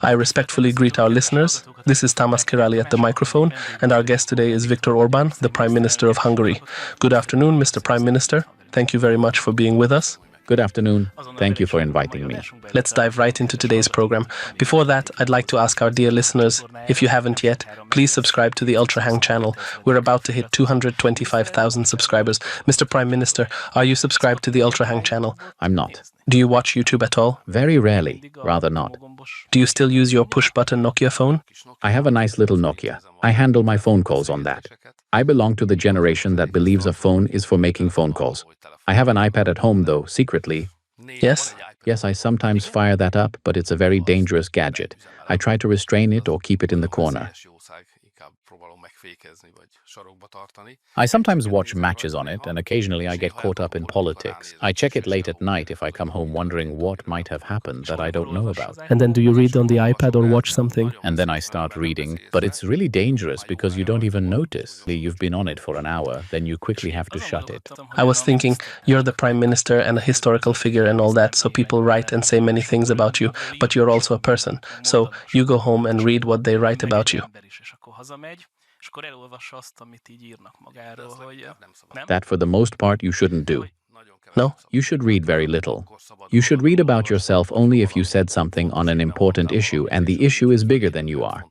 I respectfully greet our listeners. This is Tamas Kirali at the microphone, and our guest today is Viktor Orbán, the Prime Minister of Hungary. Good afternoon, Mr. Prime Minister. Thank you very much for being with us. Good afternoon. Thank you for inviting me. Let's dive right into today's program. Before that, I'd like to ask our dear listeners, if you haven't yet, please subscribe to the Ultrahang channel. We're about to hit 225,000 subscribers. Mr. Prime Minister, are you subscribed to the Ultrahang channel? I'm not. Do you watch YouTube at all? Very rarely, rather not. Do you still use your push-button Nokia phone? I have a nice little Nokia. I handle my phone calls on that. I belong to the generation that believes a phone is for making phone calls. I have an iPad at home though, secretly. Yes? Yes, I sometimes fire that up, but it's a very dangerous gadget. I try to restrain it or keep it in the corner. I sometimes watch matches on it, and occasionally I get caught up in politics. I check it late at night if I come home wondering what might have happened that I don't know about. And then do you read on the iPad or watch something? And then I start reading, but it's really dangerous because you don't even notice. You've been on it for an hour, then you quickly have to shut it. I was thinking, you're the Prime Minister and a historical figure and all that, so people write and say many things about you, but you're also a person. So you go home and read what they write about you. That, for the most part, you shouldn't do. No? You should read very little. You should read about yourself only if you said something on an important issue and the issue is bigger than you are.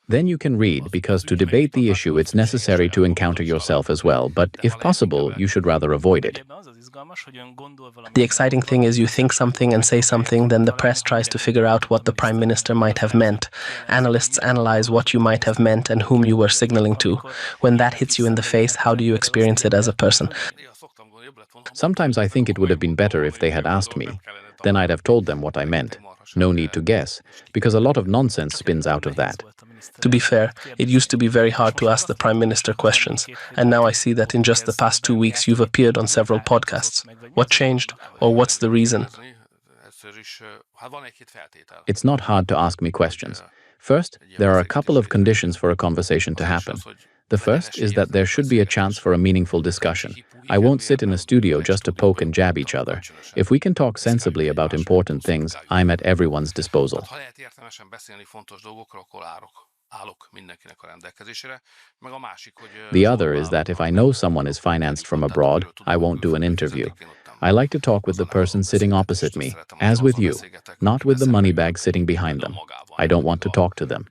Then you can read, because to debate the issue it's necessary to encounter yourself as well, but if possible, you should rather avoid it. The exciting thing is you think something and say something, then the press tries to figure out what the Prime Minister might have meant. Analysts analyze what you might have meant and whom you were signaling to. When that hits you in the face, how do you experience it as a person? Sometimes I think it would have been better if they had asked me. Then I'd have told them what I meant. No need to guess, because a lot of nonsense spins out of that. To be fair, it used to be very hard to ask the Prime Minister questions, and now I see that in just the past 2 weeks you've appeared on several podcasts. What changed, or what's the reason? It's not hard to ask me questions. First, there are a couple of conditions for a conversation to happen. The first is that there should be a chance for a meaningful discussion. I won't sit in a studio just to poke and jab each other. If we can talk sensibly about important things, I'm at everyone's disposal. The other is that if I know someone is financed from abroad, I won't do an interview. I like to talk with the person sitting opposite me, as with you, not with the money bag sitting behind them. I don't want to talk to them.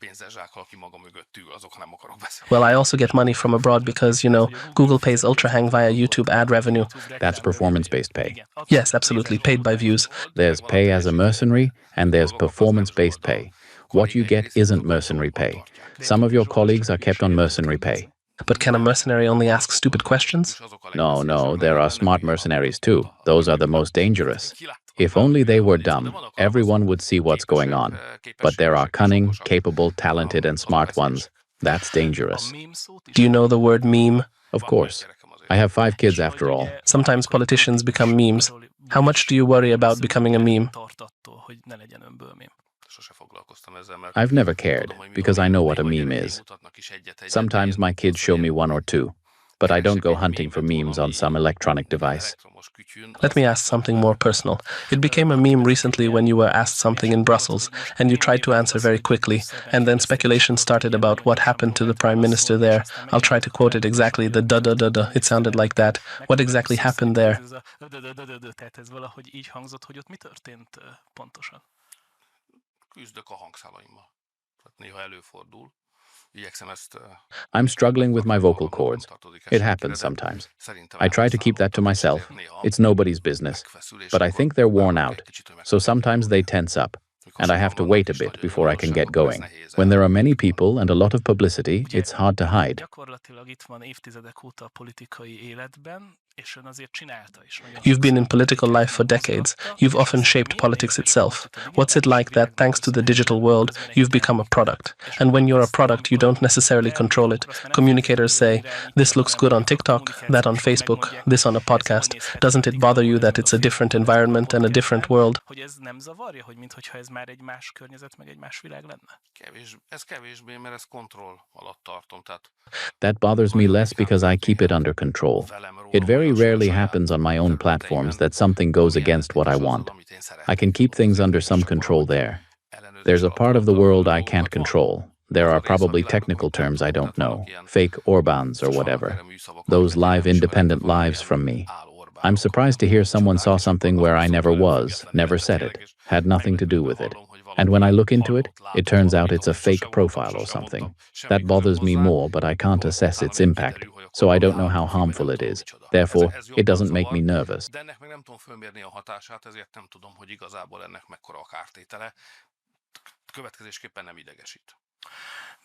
Well, I also get money from abroad because, Google pays Ultrahang via YouTube ad revenue. That's performance-based pay. Yes, absolutely, paid by views. There's pay as a mercenary, and there's performance-based pay. What you get isn't mercenary pay. Some of your colleagues are kept on mercenary pay. But can a mercenary only ask stupid questions? No, there are smart mercenaries too. Those are the most dangerous. If only they were dumb, everyone would see what's going on. But there are cunning, capable, talented, and smart ones. That's dangerous. Do you know the word meme? Of course. I have 5 kids after all. Sometimes politicians become memes. How much do you worry about becoming a meme? I've never cared, because I know what a meme is. Sometimes my kids show me 1 or 2, but I don't go hunting for memes on some electronic device. Let me ask something more personal. It became a meme recently when you were asked something in Brussels, and you tried to answer very quickly, and then speculation started about what happened to the Prime Minister there. I'll try to quote it exactly, the da-da-da-da, it sounded like that. What exactly happened there? I'm struggling with my vocal cords. It happens sometimes. I try to keep that to myself. It's nobody's business. But I think they're worn out. So sometimes they tense up. And I have to wait a bit before I can get going. When there are many people and a lot of publicity, it's hard to hide. You've been in political life for decades. You've often shaped politics itself. What's it like that, thanks to the digital world, you've become a product? And when you're a product, you don't necessarily control it. Communicators say, this looks good on TikTok, that on Facebook, this on a podcast. Doesn't it bother you that it's a different environment and a different world? That bothers me less because I keep it under control. It varies very rarely happens on my own platforms that something goes against what I want. I can keep things under some control there. There's a part of the world I can't control. There are probably technical terms I don't know, fake Orbáns or whatever. Those live independent lives from me. I'm surprised to hear someone saw something where I never was, never said it, had nothing to do with it. And when I look into it, it turns out it's a fake profile or something. That bothers me more, but I can't assess its impact, so I don't know how harmful it is. Therefore, it doesn't make me nervous. De ennek meg nem tudom fölmérni a hatását, ezért nem tudom, hogy igazából ennek mekkora a kártétele. Következésképpen nem idegesít.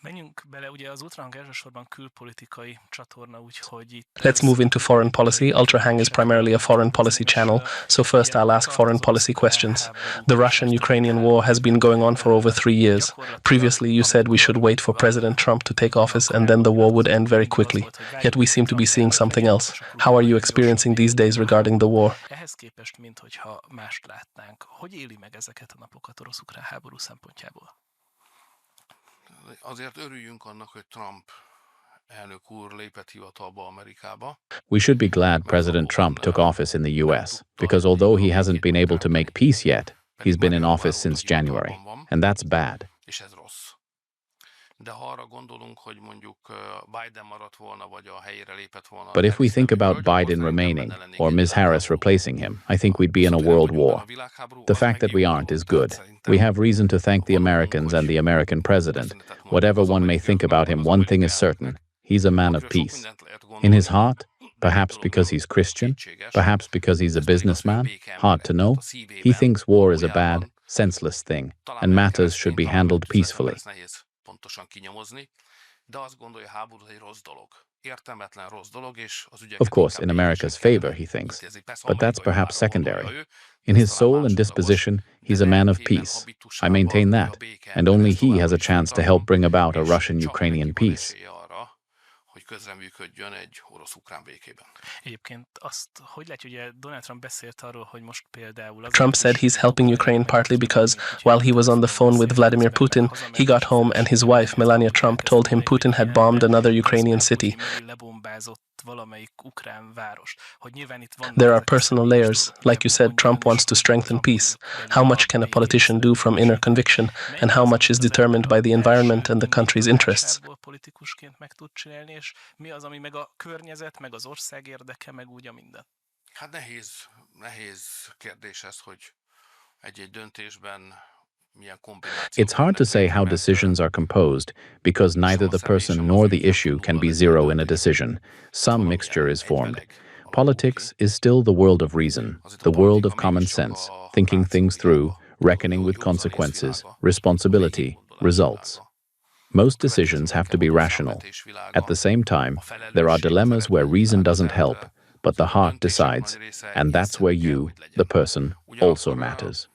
Menjünk bele, ugye az Ultrahang elsősorban külpolitikai csatorna, úgyhogy itt... Let's move into foreign policy. Ultrahang is primarily a foreign policy channel, so first I'll ask foreign policy questions. The Russian-Ukrainian war has been going on for over 3 years. Previously, you said we should wait for President Trump to take office and then the war would end very quickly. Yet we seem to be seeing something else. How are you experiencing these days regarding the war? Ehhez képest, minthogyha mást látnánk, hogy éli meg ezeket a napokat orosz-ukrán háború szempontjából? Azért örüljünk annak, hogy Trump elnök úr lépett hivatalba Amerikába. We should be glad President Trump took office in the US, because although he hasn't been able to make peace yet, he's been in office since January, and that's bad. És ez rossz. De ha arra gondolunk, hogy mondjuk Biden maradt volna, vagy a helyére lépett volna... But if we think about Biden remaining, or Ms. Harris replacing him, I think we'd be in a world war. The fact that we aren't is good. We have reason to thank the Americans and the American president. Whatever one may think about him, one thing is certain. He's a man of peace. In his heart, perhaps because he's Christian, perhaps because he's a businessman, hard to know, he thinks war is a bad, senseless thing, and matters should be handled peacefully. Pontosan kinyomozni, de azt gondolja, háború egy rossz dolog. Értelmetlen rossz dolog, és az ügyeket... Of course, in America's favor, he thinks, but that's perhaps secondary. In his soul and disposition, he's a man of peace. I maintain that, and only he has a chance to help bring about a Russian-Ukrainian peace. Hogy közreműködjön egy orosz-ukrán békében. Egyébként azt, hogy látja, ugye Donald Trump beszélt arról, hogy most például... Trump said he's helping Ukraine partly because while he was on the phone with Vladimir Putin, he got home and his wife, Melania Trump, told him Putin had bombed another Ukrainian city. There are personal layers. Like you said, Trump wants to strengthen peace. How much can a politician do from inner conviction, and how much is determined by the environment and the country's interests? Politikusként meg tud csinálni, és mi az, ami meg a környezet, meg az ország érdeke, meg úgy a minden? Hát nehéz kérdés ez, hogy egy döntésben milyen kombináció. It's hard to say how decisions are composed, because neither the person nor the issue can be zero in a decision. Some mixture is formed. Politics is still the world of reason, the world of common sense, thinking things through, reckoning with consequences, responsibility, results. Most decisions have to be rational. At the same time, there are dilemmas where reason doesn't help, but the heart decides, and that's where you, the person, also matters.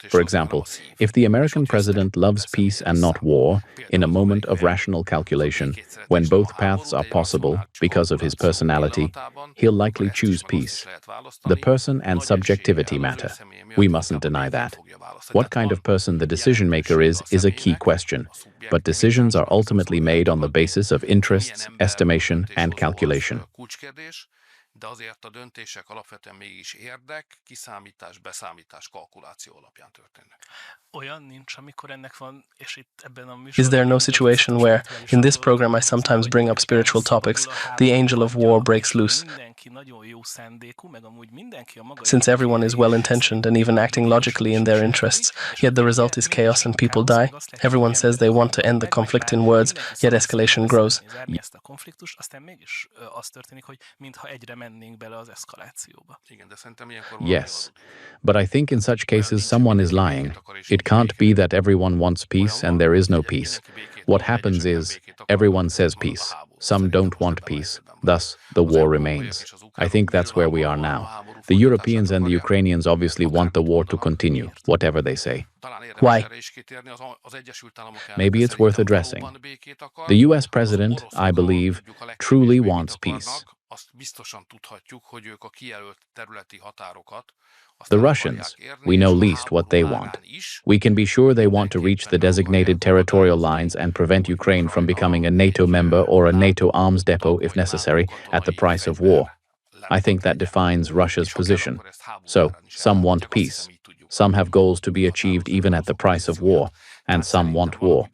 For example, if the American president loves peace and not war, in a moment of rational calculation, when both paths are possible because of his personality, he'll likely choose peace. The person and subjectivity matter. We mustn't deny that. What kind of person the decision maker is a key question, but decisions are ultimately made on the basis of interests, estimation, and calculation. De azért a döntések alapvetően mégis érdek, kiszámítás, beszámítás, kalkuláció alapján történnek. Olyan nincs, amikor ennek van, és itt ebben a műsorban... Is there no situation where, in this program I sometimes bring up spiritual topics, the angel of war breaks loose? Since everyone is well-intentioned and even acting logically in their interests, yet the result is chaos and people die. Everyone says they want to end the conflict in words, yet escalation grows. Yes, but I think in such cases someone is lying. It can't be that everyone wants peace and there is no peace. What happens is, everyone says peace. Some don't want peace. Thus, the war remains. I think that's where we are now. The Europeans and the Ukrainians obviously want the war to continue, whatever they say. Why? Maybe it's worth addressing. The US president, I believe, truly wants peace. azt biztosan tudhatjuk, hogy ők a kijelölt területi határokat The Russians, we know least what they want. We can be sure they want to reach the designated territorial lines and prevent Ukraine from becoming a NATO member or a NATO arms depot, if necessary, at the price of war. I think that defines Russia's position. So, some want peace. Some have goals to be achieved even at the price of war, and some want war.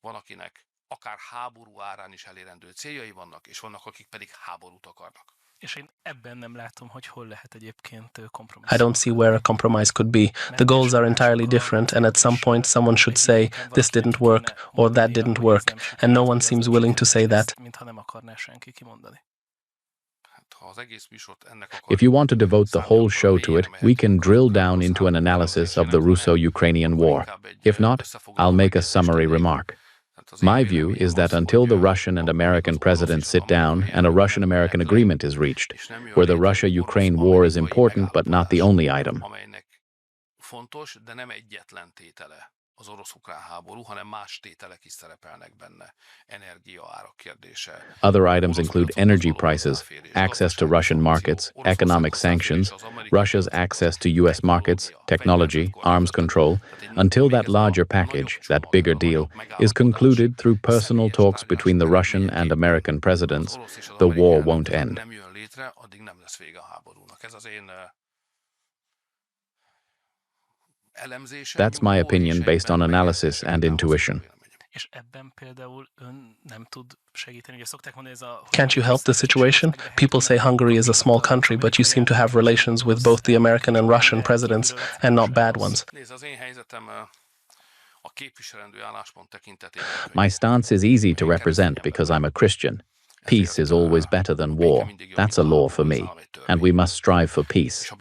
Van, akinek akár háború árán is elérendő céljai vannak, és vannak, akik pedig háborút akarnak. És én ebben nem látom, hogy hol lehet egyébként I kompromisszum. don't see where a compromise could be. The goals are entirely different, and at some point someone should say, this didn't work, or that didn't work, and no one seems willing to say that. Mintha nem akarná senki kimondani. If you want to devote the whole show to it, we can drill down into an analysis of the Russo-Ukrainian war. If not, I'll make a summary remark. My view is that until the Russian and American presidents sit down and a Russian-American agreement is reached, where the Russia-Ukraine war is important but not the only item, fontos, de nem egyetlen tétele az orosz-ukrán háború, hanem más tételek is szerepelnek benne. Energiaárak kérdése. Other items include energy prices, access to Russian markets, economic sanctions, Russia's access to US markets, technology, arms control, until that larger package, that bigger deal, is concluded through personal talks between the Russian and American presidents, the war won't end. Nem jön létre, addig nem lesz vége a háborúnak. Ez az én That's my opinion based on analysis and intuition. És ebben például ön nem tud segíteni, ugye szokták mondani ez a... Can't you help the situation? People say Hungary is a small country, but you seem to have relations with both the American and Russian presidents, and not bad ones. My stance is easy to represent because I'm a Christian. Peace is always better than war. That's a law for me, and we must strive for peace.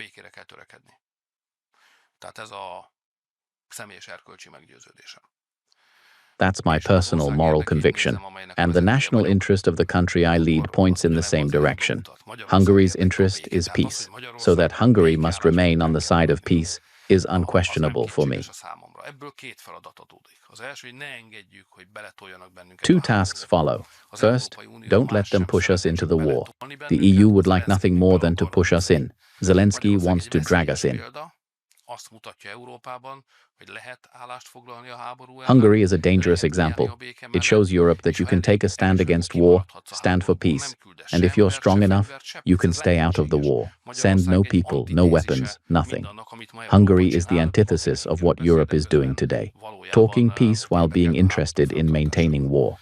That's my personal moral conviction, and the national interest of the country I lead points in the same direction. Hungary's interest is peace, so that Hungary must remain on the side of peace is unquestionable for me. Two tasks follow. First, don't let them push us into the war. The EU would like nothing more than to push us in. Zelensky wants to drag us in. Hungary is a dangerous example. It shows Europe that you can take a stand against war, stand for peace, and if you're strong enough, you can stay out of the war. Send no people, no weapons, nothing. Hungary is the antithesis of what Europe is doing today, talking peace while being interested in maintaining war.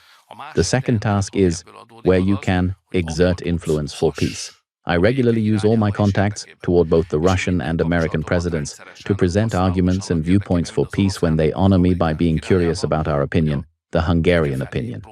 The second task is, where you can, exert influence for peace. I regularly use all my contacts toward both the Russian and American presidents to present arguments and viewpoints for peace when they honor me by being curious about our opinion, the Hungarian opinion.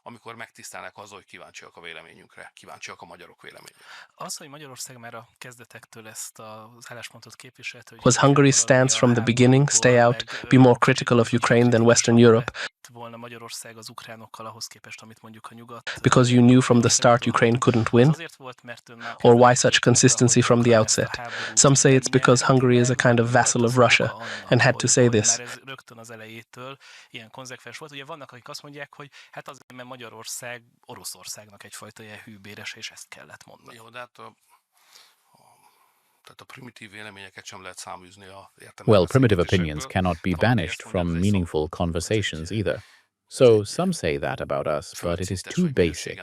Amikor megtisztelnek azzal, hogy kíváncsiak a véleményünkre, kíváncsiak a magyarok véleményére. Az, hogy Magyarország már a kezdetektől ezt az álláspontot képviselt, hogy... Was Hungary's stance from the beginning, stay out, be more critical of Ukraine than Western Europe? volna Magyarország az ukránokkal ahhoz képest, amit mondjuk a nyugat. Because you knew from the start Ukraine couldn't win? Or why such consistency from the outset? Some say it's because Hungary is a kind of vassal of Russia and had to say this. Rögtön az elejétől ilyen konzekvens volt. Ugye vannak, akik azt mondják, hogy hát azért, mert Magyarország Oroszországnak egyfajta ilyen hűbéres, és ezt kellett mondani. Jó, de hát Well, primitive opinions cannot be banished from meaningful conversations either. So some say that about us, but it is too basic,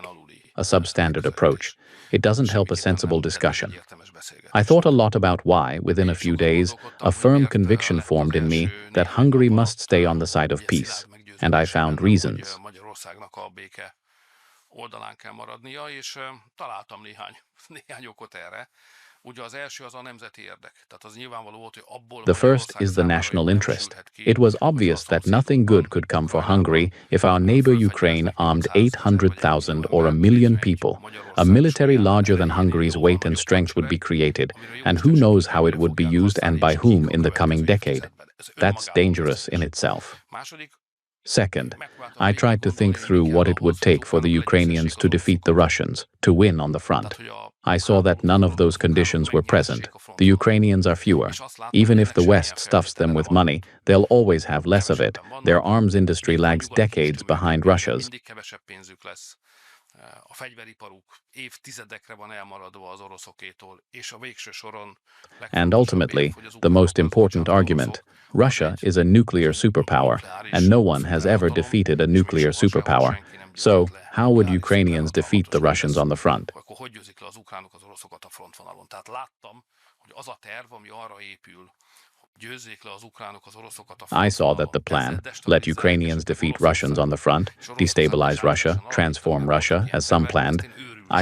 a substandard approach. It doesn't help a sensible discussion. I thought a lot about why, within a few days, a firm conviction formed in me that Hungary must stay on the side of peace, and I found reasons. Oldalán kell maradnia, és találtam néhány okot erre. Ugye az első az a nemzeti érdek. Tehát az nyilvánvaló volt, hogy abból The first is the national interest. It was obvious that nothing good could come for Hungary if our neighbor Ukraine armed 800,000 or 1 million people. A military larger than Hungary's weight and strength would be created, and who knows how it would be used and by whom in the coming decade. That's dangerous in itself. Second, I tried to think through what it would take for the Ukrainians to defeat the Russians, to win on the front. I saw that none of those conditions were present. The Ukrainians are fewer. Even if the West stuffs them with money, they'll always have less of it. Their arms industry lags decades behind Russia's. A fegyveriparuk évtizedekre van elmaradva az oroszokétól, és a végső soron And ultimately, the most important argument, Russia is a nuclear superpower, and no one has ever defeated a nuclear superpower. So, how would Ukrainians defeat the Russians on the front? Akkor hogy győzik le az ukránok az oroszokat a frontvonalon? Tehát láttam, hogy az a terv, ami arra épül, I saw that the plan, let Ukrainians defeat Russians on the front, destabilize Russia, transform Russia, as some planned,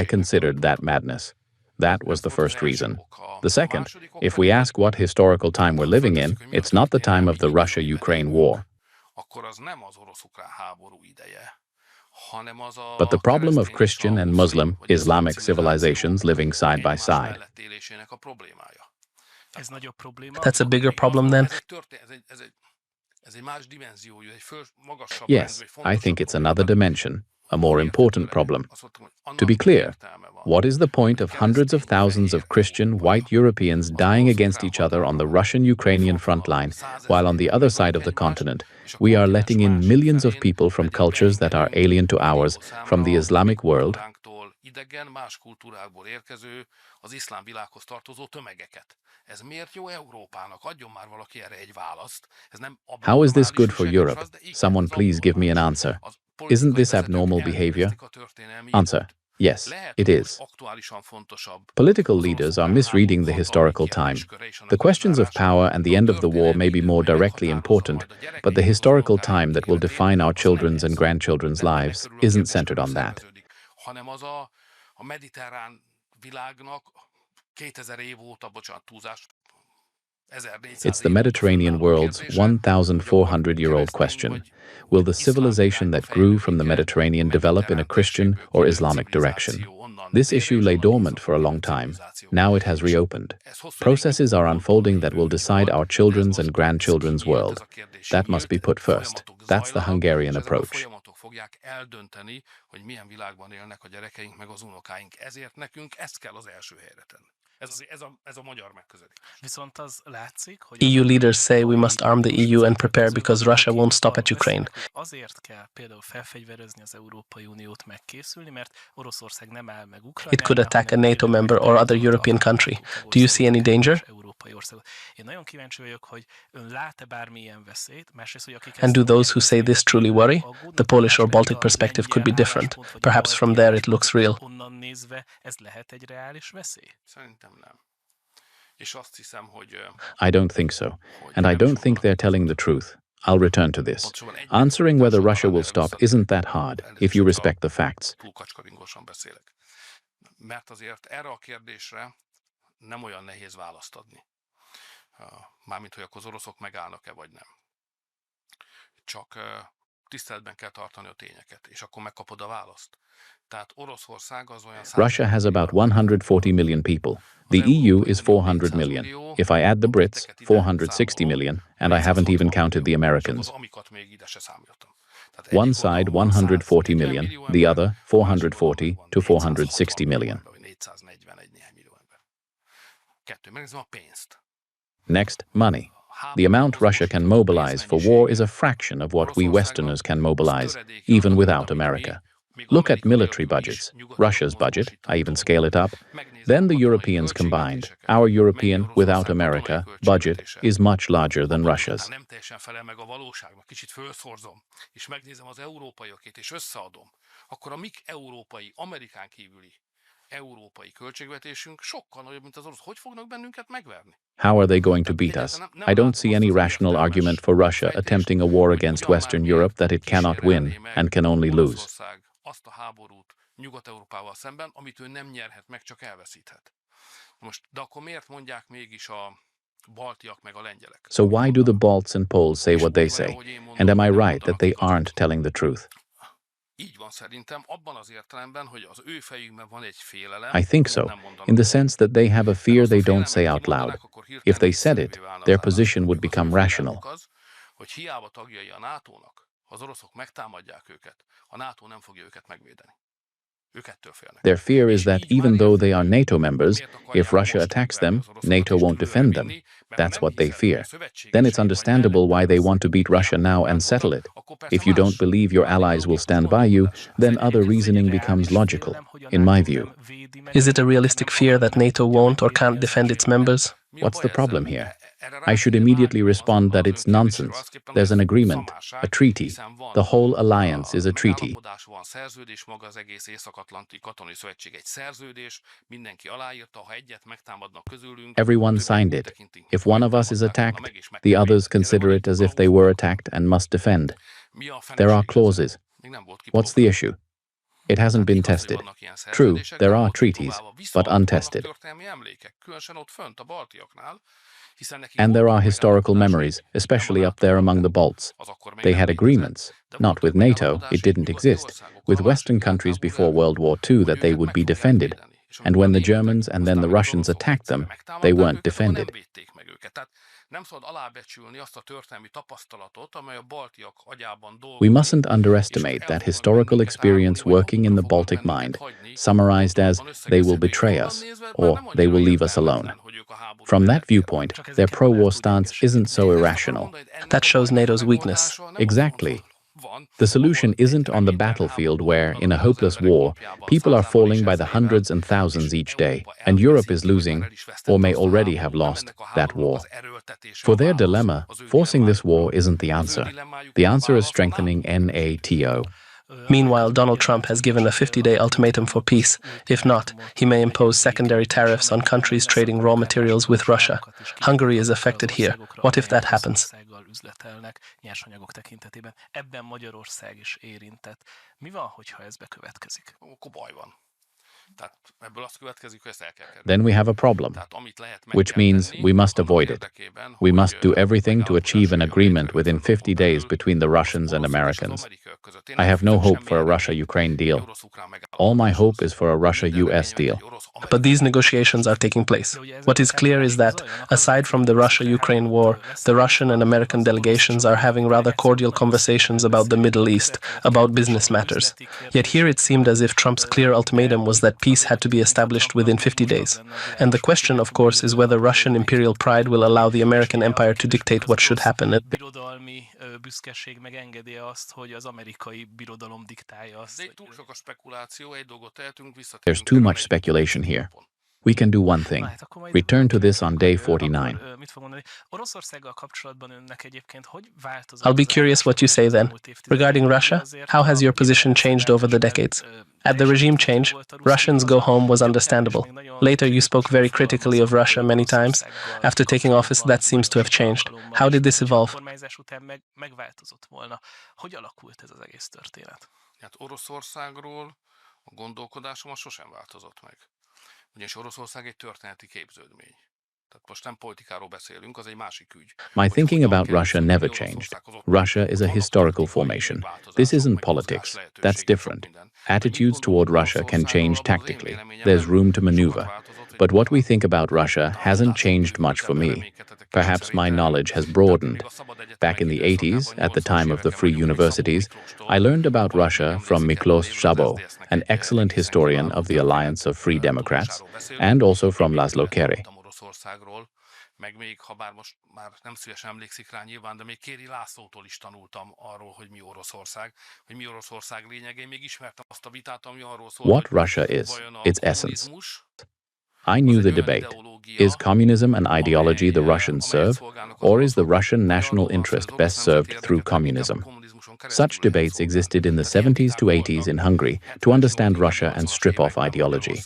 I considered that madness. That was the first reason. The second, if we ask what historical time we're living in, it's not the time of the Russia-Ukraine war. But the problem of Christian and Muslim, Islamic civilizations living side by side. That's a bigger problem then? Yes, I think it's another dimension, a more important problem. To be clear, what is the point of hundreds of thousands of Christian white Europeans dying against each other on the Russian-Ukrainian front line, while on the other side of the continent, we are letting in millions of people from cultures that are alien to ours, from the Islamic world? How is this good for Europe? Someone please give me an answer. Isn't this abnormal behavior? Answer: yes, it is. Political leaders are misreading the historical time. The questions of power and the end of the war may be more directly important, but the historical time that will define our children's and grandchildren's lives isn't centered on that. It's the Mediterranean world's 1,400-year-old question. Will the civilization that grew from the Mediterranean develop in a Christian or Islamic direction? This issue lay dormant for a long time. Now it has reopened. Processes are unfolding that will decide our children's and grandchildren's world. That must be put first. That's the Hungarian approach. EU leaders say we must arm the EU and prepare because Russia won't stop at Ukraine. It could attack a NATO member or other European country. Do you see any danger? And do those who say this truly worry? The Polish or Baltic perspective could be different. Perhaps from there it looks real. I don't think so, and I don't think they're telling the truth. I'll return to this. Answering whether Russia will stop isn't that hard, if you respect the facts. Russia has about 140 million people. The EU is 400 million. If I add the Brits, 460 million, and I haven't even counted the Americans. One side 140 million, the other 440 to 460 million. Next, money. The amount Russia can mobilize for war is a fraction of what we Westerners can mobilize, even without America. Look at military budgets. Russia's budget, I even scale it up. Then the Europeans combined. Our European, without America, budget is much larger than Russia's. How are they going to beat us? I don't see any rational argument for Russia attempting a war against Western Europe that it cannot win and can only lose. So why do the Balts and Poles say what they say? And am I right that they aren't telling the truth? I think so, in the sense that they have a fear they don't say out loud. If they said it, their position would become rational. Their fear is that even though they are NATO members, if Russia attacks them, NATO won't defend them. That's what they fear. Then it's understandable why they want to beat Russia now and settle it. If you don't believe your allies will stand by you, then other reasoning becomes logical, in my view. Is it a realistic fear that NATO won't or can't defend its members? What's the problem here? I should immediately respond that it's nonsense. There's an agreement, a treaty. The whole alliance is a treaty. Everyone signed it. If one of us is attacked, the others consider it as if they were attacked and must defend. There are clauses. What's the issue? It hasn't been tested. True, there are treaties, but untested. And there are historical memories, especially up there among the Balts. They had agreements, not with NATO, it didn't exist, with Western countries before World War II that they would be defended. And when the Germans and then the Russians attacked them, they weren't defended. We mustn't underestimate that historical experience working in the Baltic mind, summarized as, they will betray us, or they will leave us alone. From that viewpoint, their pro-war stance isn't so irrational. That shows NATO's weakness. Exactly. The solution isn't on the battlefield where, in a hopeless war, people are falling by the hundreds and thousands each day, and Europe is losing, or may already have lost, that war. For their dilemma, forcing this war isn't the answer. The answer is strengthening NATO. Meanwhile, Donald Trump has given a 50-day ultimatum for peace. If not, he may impose secondary tariffs on countries trading raw materials with Russia. Hungary is affected here. What if that happens? Then we have a problem, which means we must avoid it. We must do everything to achieve an agreement within 50 days between the Russians and Americans. I have no hope for a Russia-Ukraine deal. All my hope is for a Russia-US deal. But these negotiations are taking place. What is clear is that, aside from the Russia-Ukraine war, the Russian and American delegations are having rather cordial conversations about the Middle East, about business matters. Yet here it seemed as if Trump's clear ultimatum was that peace had to be established within 50 days. And the question, of course, is whether Russian imperial pride will allow the American empire to dictate what should happen. There's too much speculation here. We can do one thing. Return to this on day 49. I'll be curious what you say then. Regarding Russia, how has your position changed over the decades? At the regime change, Russians go home was understandable. Later, you spoke very critically of Russia many times. After taking office, that seems to have changed. How did this evolve? My thinking about Russia never changed. Russia is a historical formation. This isn't politics. That's different. Attitudes toward Russia can change tactically. There's room to maneuver. But what we think about Russia hasn't changed much for me. Perhaps my knowledge has broadened. Back in the 80s, at the time of the free universities, I learned about Russia from Miklos Szabó, an excellent historian of the Alliance of Free Democrats, and also from Laszlo Kéré. Meg még, ha bár most már nem szívesen emlékszik rá nyilván, de még Kéri Lászlótól is tanultam arról, hogy mi Oroszország lényege. Én még ismertem azt a vitát, ami arról szólt, What Russia is, its essence. I knew the debate. Is communism an ideology the Russians serve, or is the Russian national interest best served through communism? Such debates existed in the 70s to 80s in Hungary to understand Russia and strip off ideology.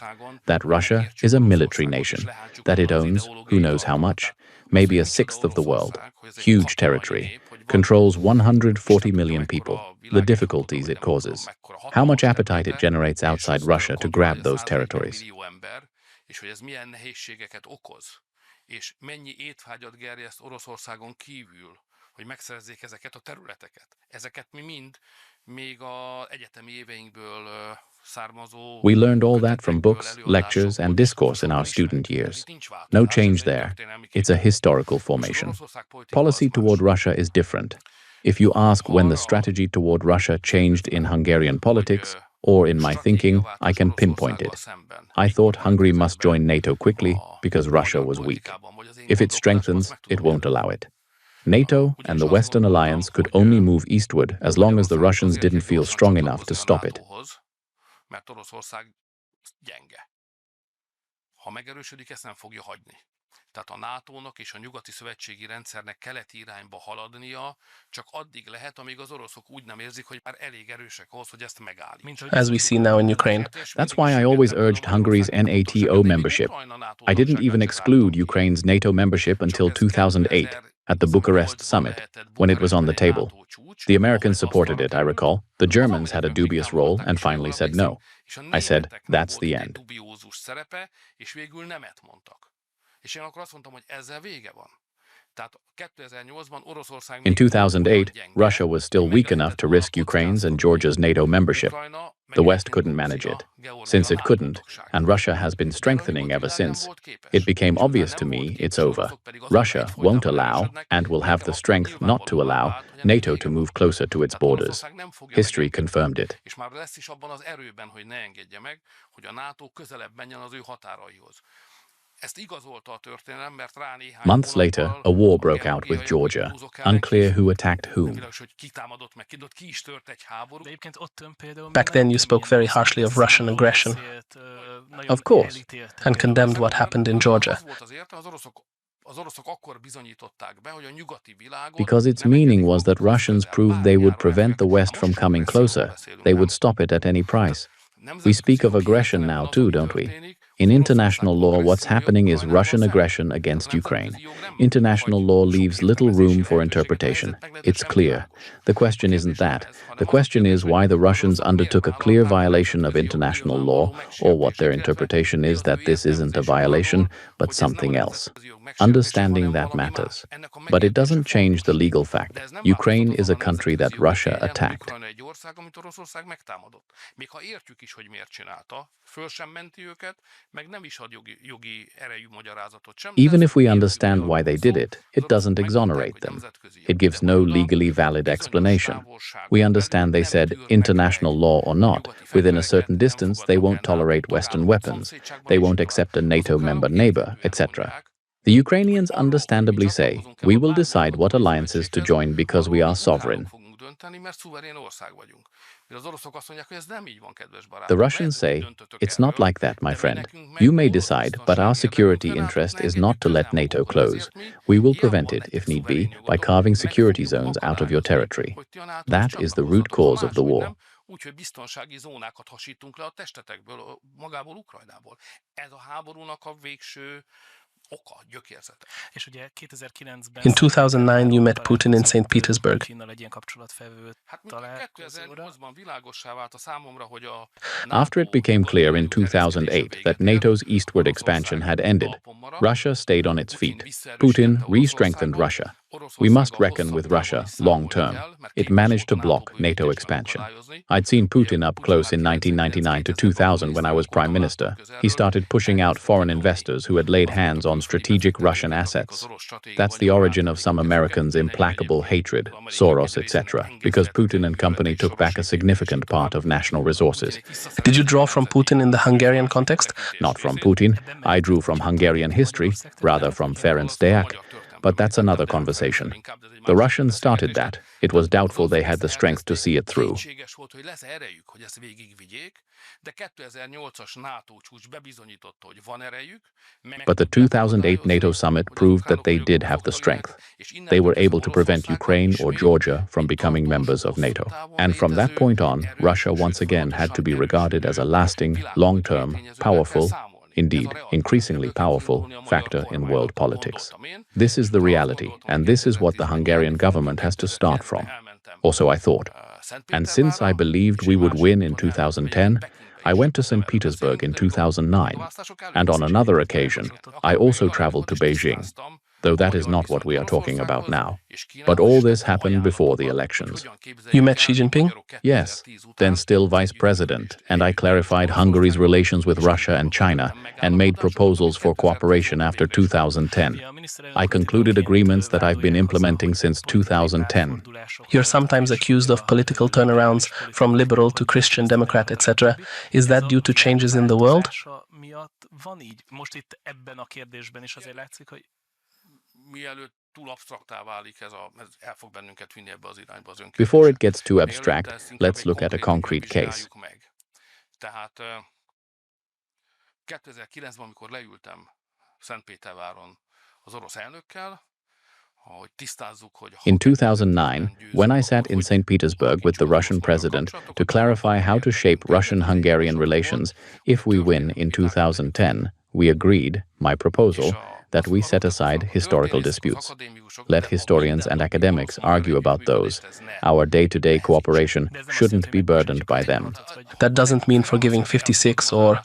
That Russia is a military nation, that it owns, who knows how much, maybe a sixth of the world, huge territory, controls 140 million people, the difficulties it causes, how much appetite it generates outside Russia to grab those territories. És hogy ez milyen nehézségeket okoz, és mennyi étvágyat gerjeszt Oroszországon kívül, hogy megszerezzék ezeket a területeket. Ezeket mi mind még az egyetemi éveinkből származó... We learned all that from books, lectures, and discourse in our student years. No change there. It's a historical formation. Policy toward Russia is different. If you ask when the strategy toward Russia changed in Hungarian politics, or in my thinking, I can pinpoint it. I thought Hungary must join NATO quickly because Russia was weak. If it strengthens, it won't allow it. NATO and the Western alliance could only move eastward as long as the Russians didn't feel strong enough to stop it. Mert Oroszország gyenge. Ha megerősödik, ezt nem fogja hagyni. Tehát a NATO-nak és a nyugati szövetségi rendszernek keleti irányba haladnia csak addig lehet, amíg az oroszok úgy nem érzik, hogy már elég erősek ahhoz, hogy ezt megállítsák. As we see now in Ukraine. That's why I always urged Hungary's NATO membership. I didn't even exclude Ukraine's NATO membership until 2008 at the Bucharest summit, when it was on the table. The Americans supported it, I recall. The Germans had a dubious role and finally said no. I said, that's the end. És én akkor azt mondtam, hogy ezzel vége van. Tehát 2008-ban Oroszország In 2008, Russia was still weak enough to risk Ukraine's and Georgia's NATO membership. The West couldn't manage it. Since it couldn't, and Russia has been strengthening ever since, it became obvious to me it's over. Russia won't allow, and will have the strength not to allow, NATO to move closer to its borders. History confirmed it. És már lesz is abban az erőben, hogy ne engedje meg, hogy a NATO közelebb menjen az ő határaihoz. Months later, a war broke out with Georgia. Unclear who attacked whom. Back then you spoke very harshly of Russian aggression. Of course. And condemned what happened in Georgia. Because its meaning was that Russians proved they would prevent the West from coming closer. They would stop it at any price. We speak of aggression now too, don't we? In international law, what's happening is Russian aggression against Ukraine. International law leaves little room for interpretation. It's clear. The question isn't that. The question is why the Russians undertook a clear violation of international law, or what their interpretation is that this isn't a violation, but something else. Understanding that matters. But it doesn't change the legal fact. Ukraine is a country that Russia attacked. Even if we understand why they did it, it doesn't exonerate them. It gives no legally valid explanation. We understand they said, international law or not, within a certain distance they won't tolerate Western weapons, they won't accept a NATO member neighbor, etc. The Ukrainians understandably say, we will decide what alliances to join because we are sovereign. The Russians say, it's not like that, my friend. You may decide, but our security interest is not to let NATO close. We will prevent it, if need be, by carving security zones out of your territory. That is the root cause of the war. Úgyhogy biztonsági zónákat hasítunk le a testetekből, magából Ukrajnából. Ez a háborúnak a végső oka, gyökérzete. In 2009 you met Putin in St. Petersburg. After it became clear in 2008 that NATO's eastward expansion had ended, Russia stayed on its feet. Putin re-strengthened Russia. We must reckon with Russia long term. It managed to block NATO expansion. I'd seen Putin up close in 1999 to 2000 when I was Prime Minister. He started pushing out foreign investors who had laid hands on strategic Russian assets. That's the origin of some Americans' implacable hatred, Soros, etc., because Putin and company took back a significant part of national resources. Did you draw from Putin in the Hungarian context? Not from Putin. I drew from Hungarian history, rather from Ferenc Deák. But that's another conversation. The Russians started that. It was doubtful they had the strength to see it through. But the 2008 NATO summit proved that they did have the strength. They were able to prevent Ukraine or Georgia from becoming members of NATO. And from that point on, Russia once again had to be regarded as a lasting, long-term, powerful, indeed, increasingly powerful factor in world politics. This is the reality, and this is what the Hungarian government has to start from. Or so I thought. And since I believed we would win in 2010, I went to St. Petersburg in 2009. And on another occasion, I also traveled to Beijing. though that is not what we are talking about now. But all this happened before the elections. You met Xi Jinping? Yes, then still vice president, and I clarified Hungary's relations with Russia and China and made proposals for cooperation after 2010. I concluded agreements that I've been implementing since 2010. You're sometimes accused of political turnarounds from liberal to Christian Democrat, etc. Is that due to changes in the world? Van így. Most itt ebben a kérdésben is azért látszik, hogy Mielőtt túl absztraktá válik, ez el fog bennünket vinni ebbe az irányba az önkérdés. Before it gets too abstract, let's look at a concrete case. Tehát 2009-ben, amikor leültem Szentpéterváron az orosz elnökkel, hogy tisztázzuk, hogy In 2009, when I sat in St. Petersburg with the Russian president to clarify how to shape Russian-Hungarian relations if we win in 2010, we agreed, my proposal, that we set aside historical disputes. Let historians and academics argue about those. Our day-to-day cooperation shouldn't be burdened by them. That doesn't mean forgiving 56 or...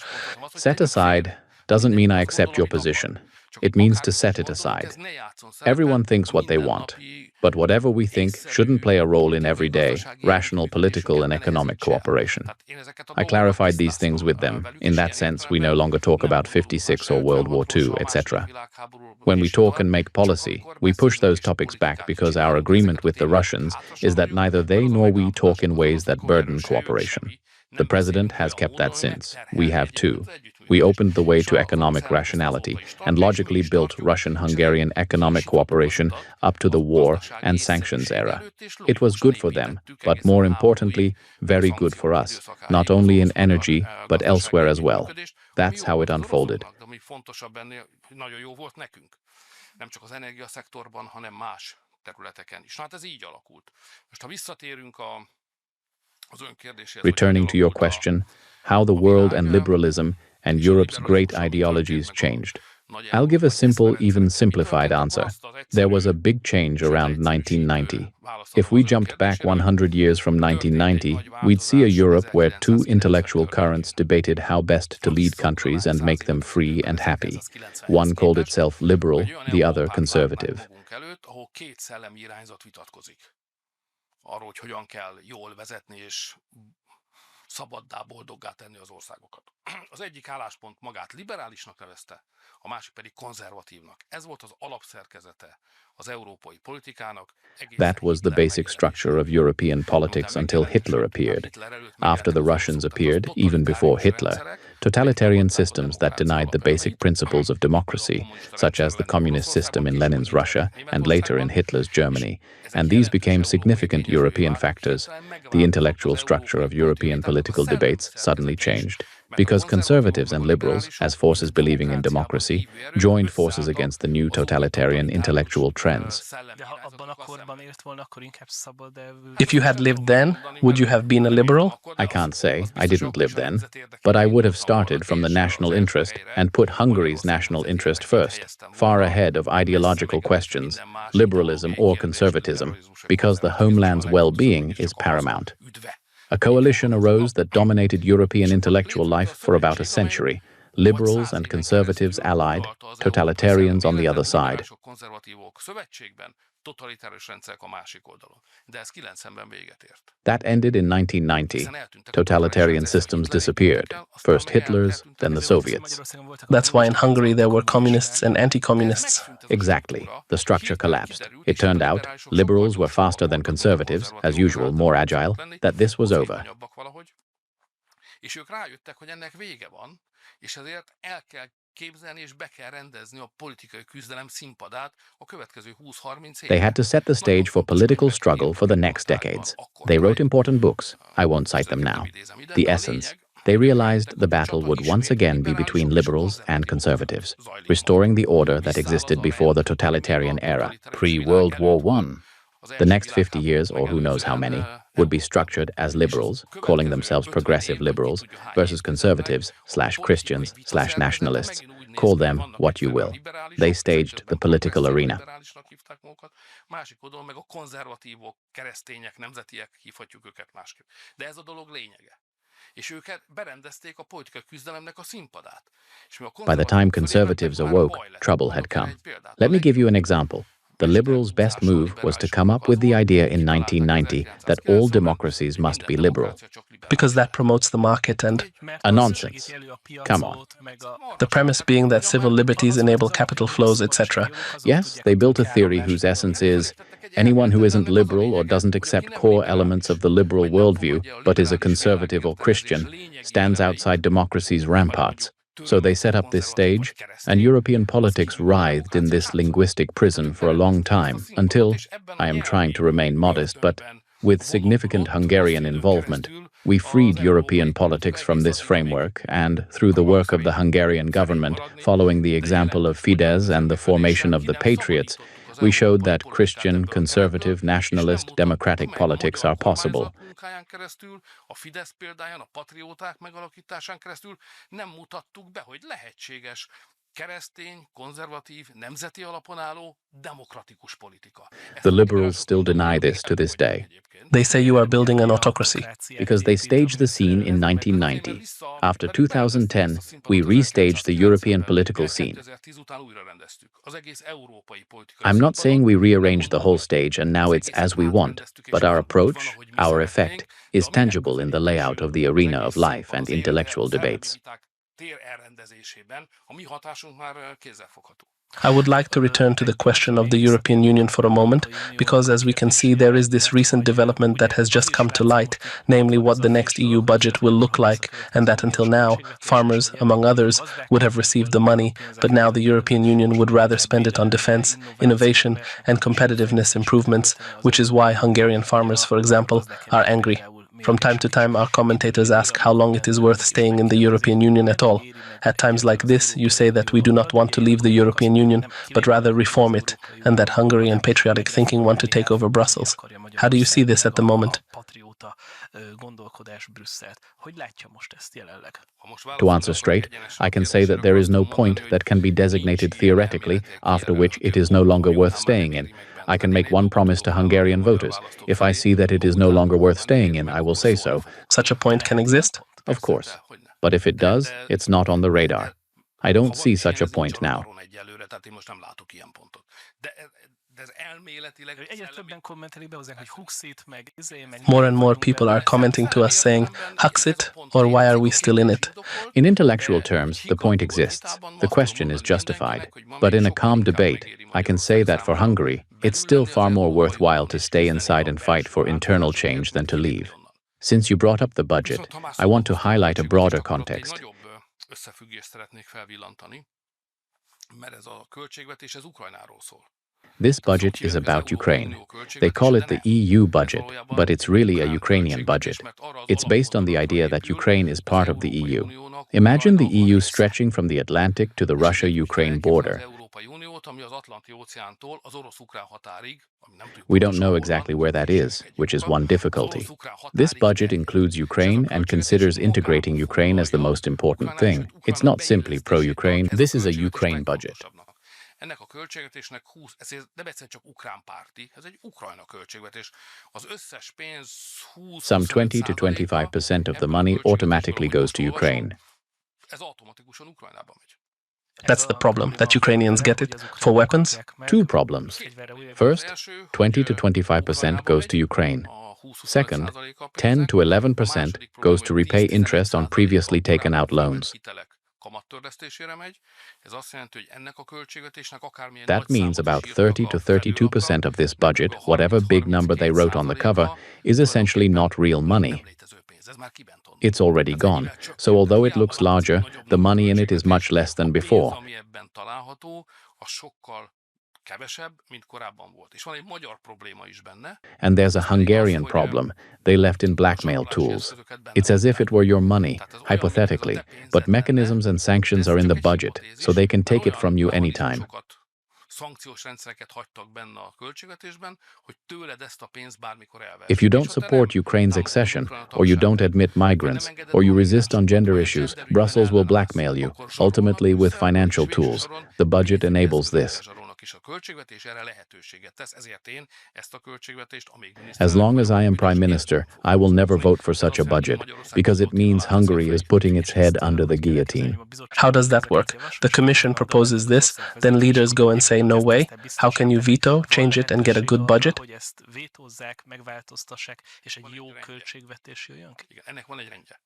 Set aside doesn't mean I accept your position. It means to set it aside. Everyone thinks what they want, but whatever we think shouldn't play a role in everyday, rational political and economic cooperation. I clarified these things with them. In that sense, we no longer talk about 56 or World War II, etc. When we talk and make policy, we push those topics back because our agreement with the Russians is that neither they nor we talk in ways that burden cooperation. The president has kept that since. We have too. We opened the way to economic rationality and logically built Russian-Hungarian economic cooperation up to the war and sanctions era. It was good for them, but more importantly, very good for us, not only in energy, but elsewhere as well. That's how it unfolded. Nem csak az energiaszektorban, hanem más területeken is. Hát ez így alakult. Most ha visszatérünk Returning to your question, how the world and liberalism and Europe's great ideologies changed. I'll give a simple, even simplified answer. There was a big change around 1990. If we jumped back 100 years from 1990, we'd see a Europe where two intellectual currents debated how best to lead countries and make them free and happy. One called itself liberal, the other conservative. Arról, hogy hogyan kell jól vezetni és szabaddá, boldoggá tenni az országokat. Az egyik álláspont magát liberálisnak nevezte, a másik pedig konzervatívnak. Ez volt az alapszerkezete az európai politikának. That was the basic structure of European politics until Hitler appeared. After the Russians appeared, even before Hitler, totalitarian systems that denied the basic principles of democracy, such as the communist system in Lenin's Russia and later in Hitler's Germany, and these became significant European factors. The intellectual structure of European political debates suddenly changed, because conservatives and liberals, as forces believing in democracy, joined forces against the new totalitarian intellectual trends. If you had lived then, would you have been a liberal? I can't say. I didn't live then. But I would have started from the national interest and put Hungary's national interest first, far ahead of ideological questions, liberalism or conservatism, because the homeland's well-being is paramount. A coalition arose that dominated European intellectual life for about a century. Liberals and conservatives allied, totalitarians on the other side. That ended in 1990. Totalitarian systems disappeared. First Hitler's, then the Soviets. That's why in Hungary there were communists and anti-communists. Exactly. The structure collapsed. It turned out, liberals were faster than conservatives, as usual, more agile, that this was over. És ők rájöttek, hogy ennek vége van, és ezért el kell képzelni és be kell rendezni a politikai küzdelem színpadát a következő 20-30 évben. They had to set the stage for political struggle for the next decades. They wrote important books. I won't cite them now. The essence. They realized the battle would once again be between liberals and conservatives, restoring the order that existed before the totalitarian era, pre-World War I. The next 50 years, or who knows how many, would be structured as liberals, calling themselves progressive liberals, versus conservatives/Christians/nationalists. Call them what you will. They staged the political arena. Másik oldalon meg a konzervatívok, keresztények, nemzetiek, hívhatjuk őket másképp. De ez a dolog lényege. és őket berendezték a politikai küzdelemnek a színpadát. By the time conservatives awoke, trouble had come. Let me give you an example. The Liberals' best move was to come up with the idea in 1990 that all democracies must be liberal. Because that promotes the market and A nonsense. Come on. the premise being that civil liberties enable capital flows, etc. Yes, they built a theory whose essence is anyone who isn't liberal or doesn't accept core elements of the liberal worldview, but is a conservative or Christian, stands outside democracy's ramparts. So they set up this stage, and European politics writhed in this linguistic prison for a long time, until, I am trying to remain modest, but with significant Hungarian involvement, we freed European politics from this framework and, through the work of the Hungarian government, following the example of Fidesz and the formation of the Patriots, we showed that Christian, conservative, nationalist, democratic politics are possible. A Fidesz példáján, a patrióták megalakításán keresztül nem mutattuk be, hogy lehetséges keresztény, konzervatív, nemzeti alapon álló, demokratikus politika. The liberals still deny this to this day. They say you are building an autocracy. Because they staged the scene in 1990. After 2010, we restaged the European political scene. I'm not saying we rearranged the whole stage and now it's as we want, but our approach, our effect, is tangible in the layout of the arena of life and intellectual debates. I would like to return to the question of the European Union for a moment, because as we can see, there is this recent development that has just come to light, namely what the next EU budget will look like, and that until now, farmers, among others, would have received the money, but now the European Union would rather spend it on defense, innovation, and competitiveness improvements, which is why Hungarian farmers, for example, are angry. From time to time, our commentators ask how long it is worth staying in the European Union at all. At times like this, you say that we do not want to leave the European Union, but rather reform it, and that Hungary and patriotic thinking want to take over Brussels. How do you see this at the moment? To answer straight, I can say that there is no point that can be designated theoretically, after which it is no longer worth staying in. I can make one promise to Hungarian voters. If I see that it is no longer worth staying in, I will say so. Such a point can exist? Of course. But if it does, it's not on the radar. I don't see such a point now. More and more people are commenting to us saying, HUXIT, or why are we still in it? In intellectual terms, the point exists. The question is justified. But in a calm debate, I can say that for Hungary, it's still far more worthwhile to stay inside and fight for internal change than to leave. Since you brought up the budget, I want to highlight a broader context. This budget is about Ukraine. They call it the EU budget, but it's really a Ukrainian budget. It's based on the idea that Ukraine is part of the EU. Imagine the EU stretching from the Atlantic to the Russia-Ukraine border. We don't know exactly where that is, which is one difficulty. This budget includes Ukraine and considers integrating Ukraine as the most important thing. It's not simply pro-Ukraine, this is a Ukraine budget. Ennek a költségvetésnek 20, ez nem egyszer csak ukrán párti, ez egy Ukrajna költségvetés. Az összes pénz 20. Some 20 to 25% of the money automatically goes to Ukraine. Ez automatikusan Ukrajnába megy. That's the problem, that Ukrainians get it for weapons? Two problems. First, 20 to 25% goes to Ukraine. Second, 10 to 11% goes to repay interest on previously taken out loans. That means about 30 to 32% of this budget, whatever big number they wrote on the cover, is essentially not real money. It's already gone, so although it looks larger, the money in it is much less than before. And there's a Hungarian problem. They left in blackmail tools. It's as if it were your money, hypothetically, but mechanisms and sanctions are in the budget, so they can take it from you anytime. If you don't support Ukraine's accession, or you don't admit migrants, or you resist on gender issues, Brussels will blackmail you, ultimately with financial tools. The budget enables this. Hungariának is a költségvetés erre lehetőséget tesz, ezért én ezt a költségvetést, amíg As long as I am Prime Minister, I will never vote for such a budget, because it means Hungary is putting its head under the guillotine. How does that work? The Commission proposes this, then leaders go and say no way. How can you veto, change it and get a good budget? Hogy ezt vétózzák, megváltoztassák, és egy jó költségvetés jöjjön ki? Igen, ennek van egy rendje.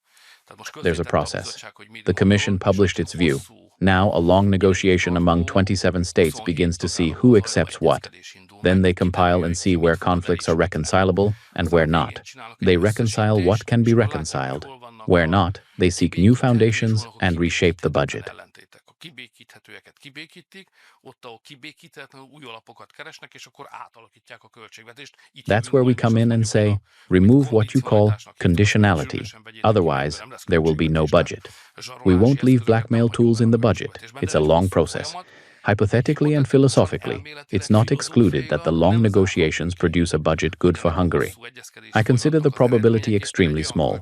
There's a process. The Commission published its view. Now a long negotiation among 27 states begins to see who accepts what. Then they compile and see where conflicts are reconcilable and where not. They reconcile what can be reconciled. Where not, they seek new foundations and reshape the budget. Kibékíthetőeket kibékítik, ott, ahol kibékíthetetlenül új alapokat keresnek, és akkor átalakítják a költségvetést. That's where we come in and say, remove what you call conditionality. Otherwise, there will be no budget. We won't leave blackmail tools in the budget. It's a long process. Hypothetically and philosophically, it's not excluded that the long negotiations produce a budget good for Hungary. I consider the probability extremely small,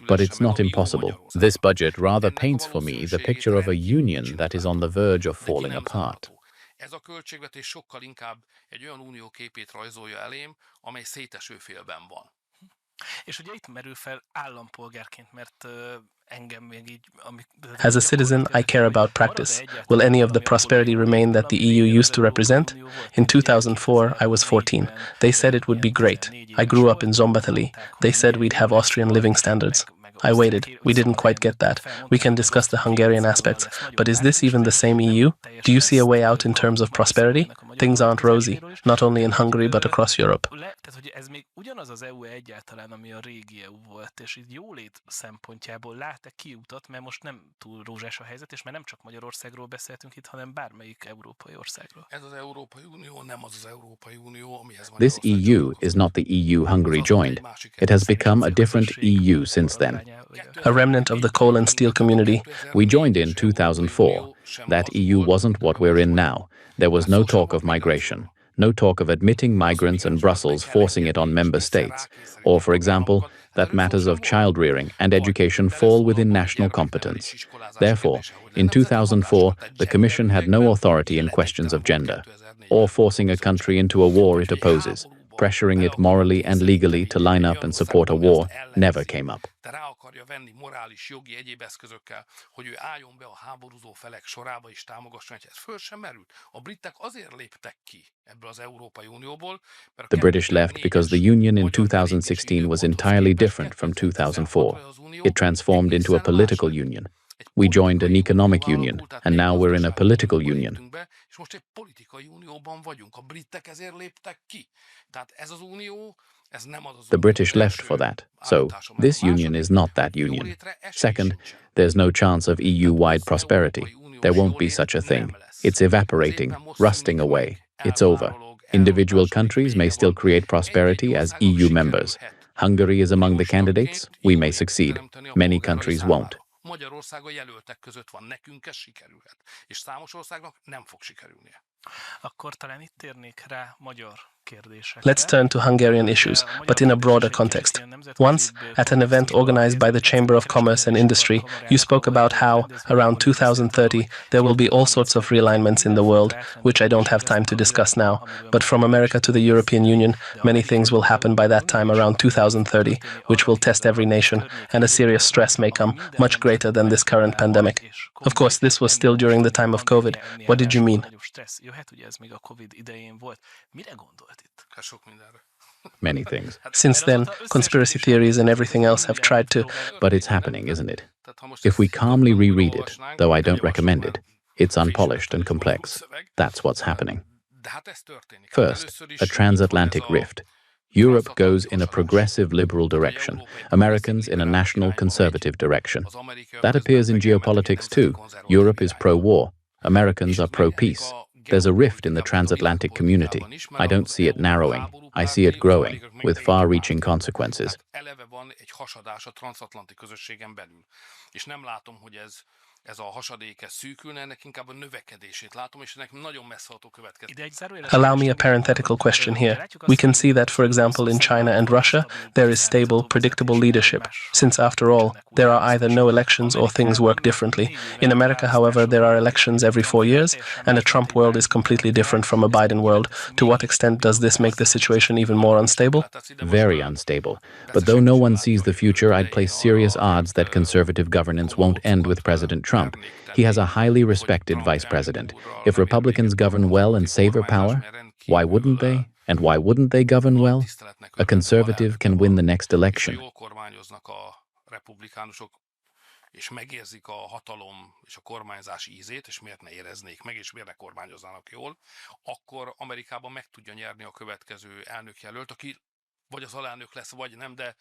but it's not impossible. This budget rather paints for me the picture of a union that is on the verge of falling apart. Ez a költségvetés sokkal inkább egy olyan unió képét rajzolja elém, amely széteső félben van. És ugye itt merül fel állampolgárként, mert engem még így... As a citizen, I care about practice. Will any of the prosperity remain that the EU used to represent? In 2004, I was 14. They said it would be great. I grew up in Szombathely. They said we'd have Austrian living standards. I waited. We didn't quite get that. We can discuss the Hungarian aspects. But is this even the same EU? Do you see a way out in terms of prosperity? Things aren't rosy, not only in Hungary, but across Europe. Tehát, hogy ez még ugyanaz az EU egyáltalán, ami a régi EU volt, és így jólét szempontjából lát-e kiutat, mert most nem túl rózsás a helyzet, és már nem csak Magyarországról beszéltünk itt, hanem bármelyik európai országról. Ez az Európai Unió nem az az Európai Unió, amihez This EU is not the EU Hungary joined. It has become a different EU since then. A remnant of the coal and steel community. We joined in 2004. That EU wasn't what we're in now. There was no talk of migration, no talk of admitting migrants and Brussels forcing it on member states, or, for example, that matters of child rearing and education fall within national competence. Therefore, in 2004, the Commission had no authority in questions of gender, or forcing a country into a war it opposes. Pressuring it morally and legally to line up and support a war never came up. De rá akarja venni morális, jogi, egyéb eszközökkel, hogy ő álljon be a háborúzó felek sorába és támogasson, hogy ez föl sem merült. A britek azért léptek ki ebből az Európai Unióból, mert The British left because the Union in 2016 was entirely different from 2004. It transformed into a political union. We joined an economic union, and now we're in a political union. És most egy politikai unióban vagyunk. A britek ezért léptek ki. Tehát ez az unió, ez nem az az The British left for that, so this union is not that union. Second, there's no chance of EU-wide prosperity. There won't be such a thing. It's evaporating, rusting away. It's over. Individual countries may still create prosperity as EU members. Hungary is among the candidates. We may succeed. Many countries won't. Magyarország a jelöltek között van, nekünk ez sikerülhet, és számos országnak nem fog sikerülnie. Akkor talán itt térnék rá magyar kérdésekre. Let's turn to Hungarian issues, but in a broader context. Once, at an event organized by the Chamber of Commerce and Industry, you spoke about how, around 2030, there will be all sorts of realignments in the world, which I don't have time to discuss now. But from America to the European Union, many things will happen by that time around 2030, which will test every nation, and a serious stress may come, much greater than this current pandemic. Of course, this was still during the time of COVID. What did you mean? Jöhet, ugye ez még a Covid idején volt. Mire gondolt itt? Sok mindenre. Many things. Since then, conspiracy theories and everything else have tried to... But it's happening, isn't it? If we calmly reread it, though I don't recommend it, it's unpolished and complex. That's what's happening. First, a transatlantic rift. Europe goes in a progressive liberal direction, Americans in a national conservative direction. That appears in geopolitics too. Europe is pro-war, Americans are pro-peace. There's a rift in the transatlantic community. I don't see it narrowing. I see it growing, with far-reaching consequences. Eleve van egy hasadás a transatlanti közösségen belül, és nem látom, hogy ez ez a hasadékes szűkülne, ennek inkább a növekedését látom, és ennek nagyon messzeható következménye. Allow me a parenthetical question here. We can see that, for example, in China and Russia, there is stable, predictable leadership, since after all, there are either no elections or things work differently. In America, however, there are elections every 4 years, and a Trump world is completely different from a Biden world. To what extent does this make the situation even more unstable? Very unstable. But though no one sees the future, I'd place serious odds that conservative governance won't end with President Trump. He has a highly respected vice president. If Republicans govern well and savor power, why wouldn't they? And why wouldn't they govern well? A conservative can win the next election. És megérzik a hatalom és a kormányzás ízét, és miért ne éreznék meg, és miért ne kormányoznának jól, akkor Amerikában meg tudja nyerni a következő elnökjelölt, aki vagy az alelnök lesz, vagy nem, de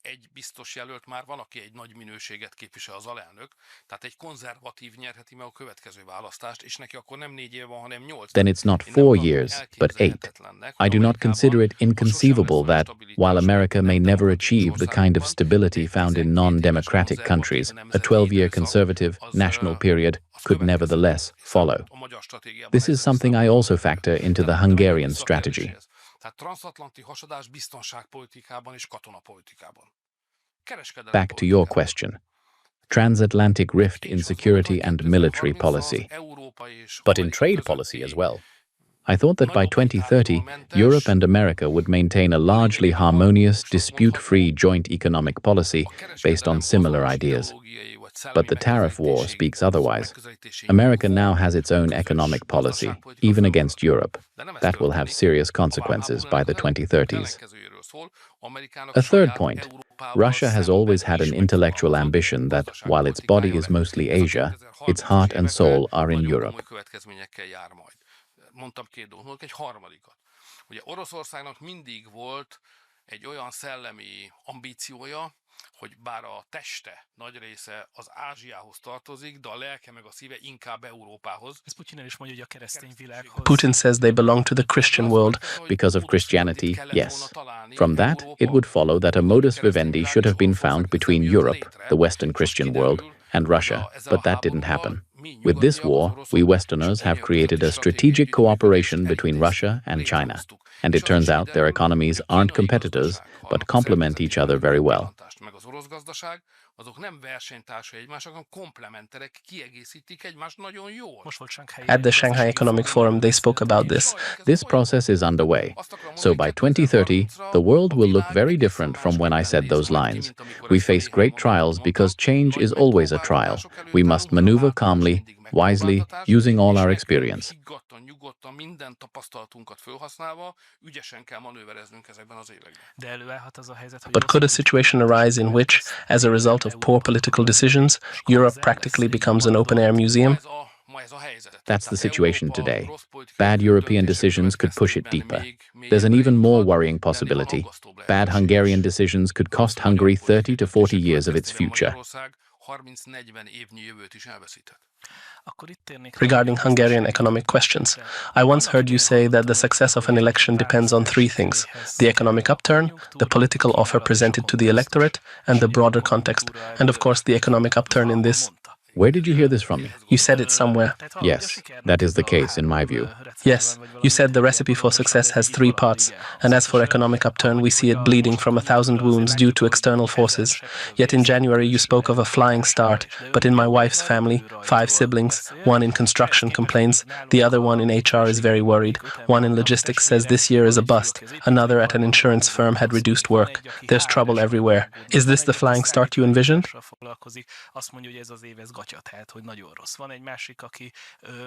egy biztos jelölt már van, aki egy nagy minőséget képvisel az alelnök, tehát egy konzervatív nyerheti meg a következő választást, és neki akkor nem 4 év van, hanem 8. Then it's not 4 years, but 8. I do not consider it inconceivable that, while America may never achieve the kind of stability found in non-democratic countries, a 12-year conservative national period could nevertheless follow. This is something I also factor into the Hungarian strategy. Back to your question. Transatlantic rift in security and military policy. But in trade policy as well. I thought that by 2030, Europe and America would maintain a largely harmonious, dispute-free joint economic policy based on similar ideas. But the tariff war speaks otherwise. America now has its own economic policy, even against Europe. That will have serious consequences by the 2030s. A third point. Russia has always had an intellectual ambition that, while its body is mostly Asia, its heart and soul are in Europe. Mondtam 2 dolgot, egy harmadikat. Ugye Oroszországnak mindig volt egy olyan szellemi ambíciója, hogy bár a teste nagy része az Ázsiához tartozik, de a lelke meg a szíve inkább Európához. Ez Putin is mondja, hogy a keresztény világhoz. Putin says they belong to the Christian world. Because of Christianity, yes. From that, it would follow that a modus vivendi should have been found between Europe, the Western Christian world, and Russia, but that didn't happen. With this war, we Westerners have created a strategic cooperation between Russia and China, and it turns out their economies aren't competitors, but complement each other very well. At the Shanghai Economic Forum, they spoke about this. This process is underway. So by 2030, the world will look very different from when I said those lines. We face great trials because change is always a trial. We must maneuver calmly, wisely, using all our experience. But could a situation arise in which, as a result of poor political decisions, Europe practically becomes an open-air museum? That's the situation today. Bad European decisions could push it deeper. There's an even more worrying possibility. Bad Hungarian decisions could cost Hungary 30 to 40 years of its future. Regarding Hungarian economic questions, I once heard you say that the success of an election depends on 3 things: the economic upturn, the political offer presented to the electorate, and the broader context, and of course the economic upturn in this. Where did you hear this from me? You said it somewhere. Yes, that is the case in my view. Yes, you said the recipe for success has 3 parts, and as for economic upturn, we see it bleeding from 1,000 wounds due to external forces. Yet in January you spoke of a flying start, but in my wife's family, 5 siblings, one in construction complains, the other one in HR is very worried, one in logistics says this year is a bust, another at an insurance firm had reduced work. There's trouble everywhere. Is this the flying start you envisioned? Tehát, hogy nagyon rossz. Van egy másik, aki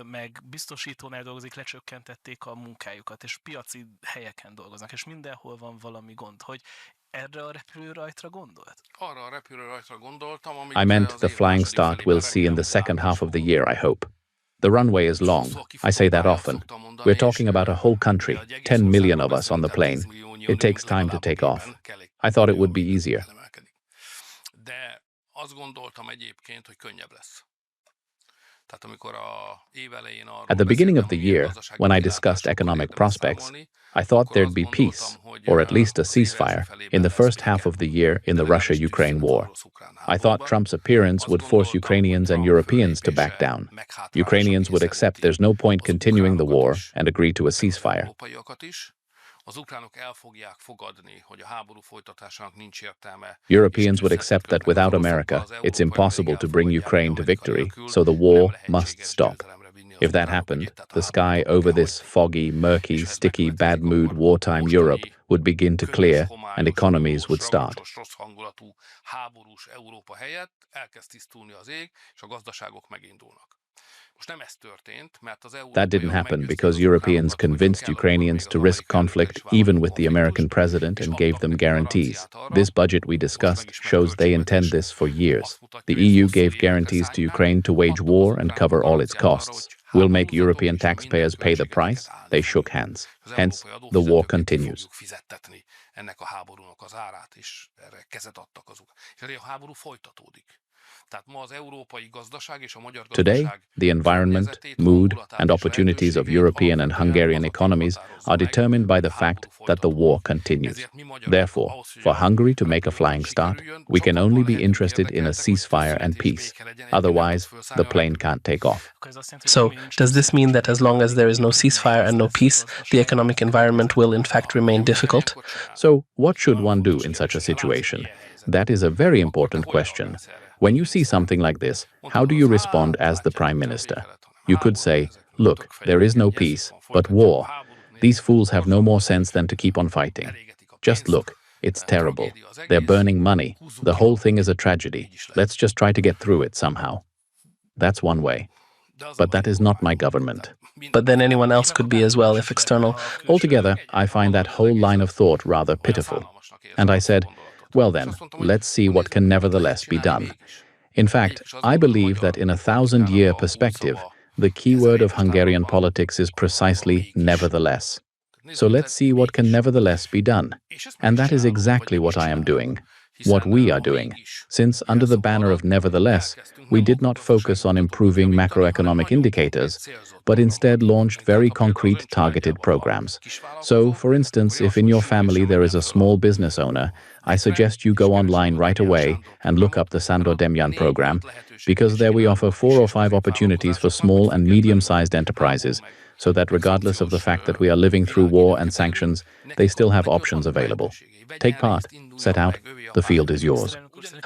meg biztosítónál dolgozik, lecsökkentették a munkájukat, és piaci helyeken dolgoznak, és mindenhol van valami gond, hogy erre a repülőrajtra gondolt? Arra a repülőrajtra gondoltam, amit I meant the flying start we'll see in the second half of the year, I hope. The runway is long. I say that often. We're talking about a whole country, 10 million of us on the plane. It takes time to take off. I thought it would be easier. De azt gondoltam egyébként, hogy könnyebb lesz. At the beginning of the year, when I discussed economic prospects, I thought there'd be peace, or at least a ceasefire, in the first half of the year in the Russia-Ukraine war. I thought Trump's appearance would force Ukrainians and Europeans to back down. Ukrainians would accept there's no point continuing the war and agree to a ceasefire. Europeans would accept that without America, it's impossible to bring Ukraine to victory, so the war must stop. If that happened, the sky over this foggy, murky, sticky, bad mood wartime Europe would begin to clear and economies would start. That didn't happen because Europeans convinced Ukrainians to risk conflict even with the American president and gave them guarantees. This budget we discussed shows they intend this for years. The EU gave guarantees to Ukraine to wage war and cover all its costs. We'll make European taxpayers pay the price. They shook hands. Hence, the war continues. Today, the environment, mood, and opportunities of European and Hungarian economies are determined by the fact that the war continues. Therefore, for Hungary to make a flying start, we can only be interested in a ceasefire and peace. Otherwise, the plane can't take off. So, does this mean that as long as there is no ceasefire and no peace, the economic environment will in fact remain difficult? So, what should one do in such a situation? That is a very important question. When you see something like this, how do you respond as the Prime Minister? You could say, look, there is no peace, but war. These fools have no more sense than to keep on fighting. Just look, it's terrible. They're burning money. The whole thing is a tragedy. Let's just try to get through it somehow. That's one way. But that is not my government. But then anyone else could be as well if external. Altogether, I find that whole line of thought rather pitiful. And I said, well then, let's see what can nevertheless be done. In fact, I believe that in a 1,000-year perspective, the key word of Hungarian politics is precisely nevertheless. So let's see what can nevertheless be done. And that is exactly what I am doing, what we are doing, since under the banner of nevertheless, we did not focus on improving macroeconomic indicators, but instead launched very concrete targeted programs. So, for instance, if in your family there is a small business owner, I suggest you go online right away and look up the Sándor Demjan program, because there we offer 4 or 5 opportunities for small and medium-sized enterprises, so that regardless of the fact that we are living through war and sanctions, they still have options available. Take part, set out, the field is yours.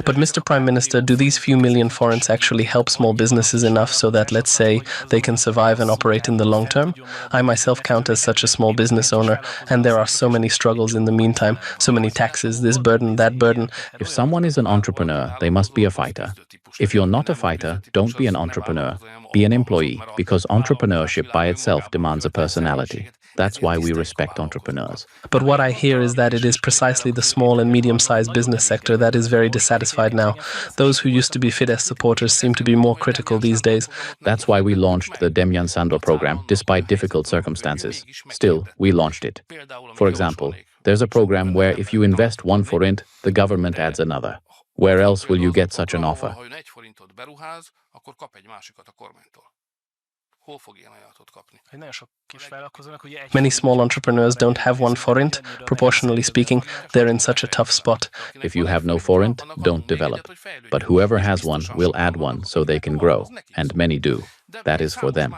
But Mr. Prime Minister, do these few million forints actually help small businesses enough so that, let's say, they can survive and operate in the long term? I myself count as such a small business owner, and there are so many struggles in the meantime, so many taxes, this burden, that burden. If someone is an entrepreneur, they must be a fighter. If you're not a fighter, don't be an entrepreneur. Be an employee, because entrepreneurship by itself demands a personality. That's why we respect entrepreneurs. But what I hear is that it is precisely the small and medium-sized business sector that is very dissatisfied now. Those who used to be Fidesz supporters seem to be more critical these days. That's why we launched the Demjan Sándor program, despite difficult circumstances. Still, we launched it. For example, there's a program where if you invest 1 forint, the government adds another. Where else will you get such an offer? Many small entrepreneurs don't have 1 forint. Proportionally speaking, they're in such a tough spot. If you have no forint, don't develop. But whoever has one will add one so they can grow, and many do. That is for them.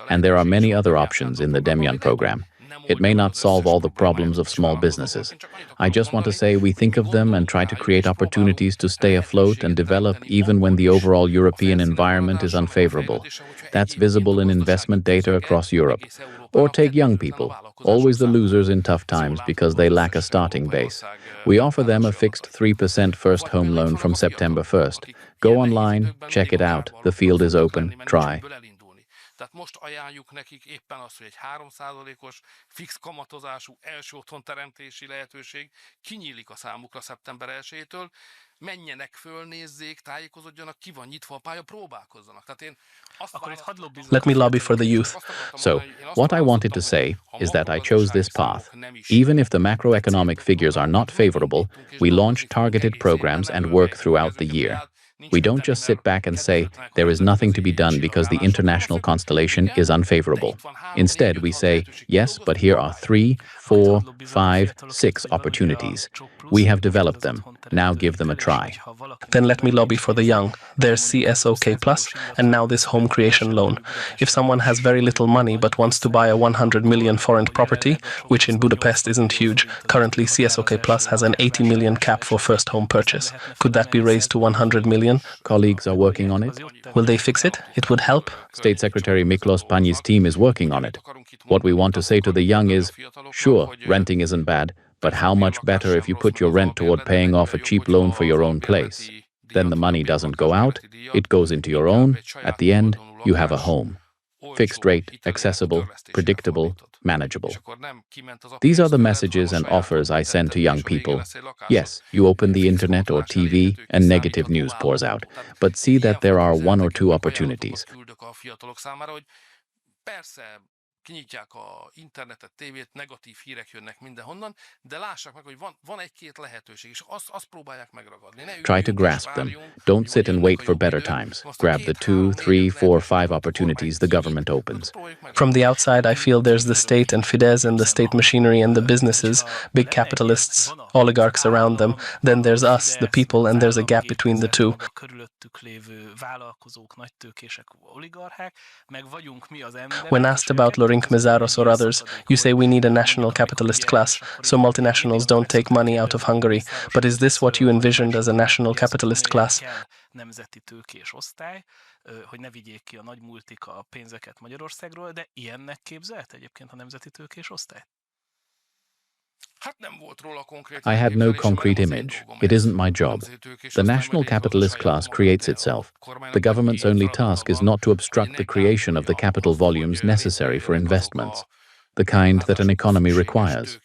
And there are many other options in the Demjan program. It may not solve all the problems of small businesses. I just want to say we think of them and try to create opportunities to stay afloat and develop even when the overall European environment is unfavorable. That's visible in investment data across Europe. Or take young people, always the losers in tough times because they lack a starting base. We offer them a fixed 3% first home loan from September 1st. Go online, check it out, the field is open, try. Tehát most ajánljuk nekik éppen azt, hogy egy 3%-os fix kamatozású első otthonteremtési lehetőség kinyílik a számukra szeptember 1-től, menjenek föl, nézzék, tájékozódjanak, ki van nyitva a pálya, próbálkozzanak. Tehát én Let me lobby for the youth. So, what I wanted to say is that I chose this path. Even if the macroeconomic figures are not favorable, we launch targeted programs and work throughout the year. We don't just sit back and say, there is nothing to be done because the international constellation is unfavorable. Instead, we say, yes, but here are 3, 4, 5, 6 opportunities. We have developed them. Now give them a try. Then let me lobby for the young. There's CSOK Plus, and now this home creation loan. If someone has very little money but wants to buy a 100 million foreign property, which in Budapest isn't huge, currently CSOK Plus has an 80 million cap for first home purchase. Could that be raised to 100 million? Colleagues are working on it. Will they fix it? It would help. State Secretary Miklos Pányi's team is working on it. What we want to say to the young is, sure, renting isn't bad, but how much better if you put your rent toward paying off a cheap loan for your own place? Then the money doesn't go out, it goes into your own. At the end, you have a home. Fixed rate, accessible, predictable, manageable. These are the messages and offers I send to young people. Yes, you open the internet or TV and negative news pours out, but see that there are 1 or 2 opportunities. Kinyitják a internetet, tévét, negatív hírek jönnek mindenhonnan, de lássák meg, hogy van egy-két lehetőség, és azt próbálják megragadni. Try to grasp them. Don't sit and wait for better times. Grab the 2, 3, 4, 5 opportunities the government opens. From the outside, I feel there's the state and Fidesz and the state machinery and the businesses, big capitalists, oligarchs around them. Then there's us, the people, and there's a gap between the two. When asked about Lőrinc Mészáros or others, you say we need a national capitalist class, so multinationals don't take money out of Hungary. But is this what you envisioned as a national capitalist class? Nemzeti tőkés osztály, hogy ne vigyék ki a nagy multik a pénzeket Magyarországról, de ilyennek képzelt egyébként a nemzeti tőkés osztály? I had no concrete image. It isn't my job. The national capitalist class creates itself. The government's only task is not to obstruct the creation of the capital volumes necessary for investments, the kind that an economy requires.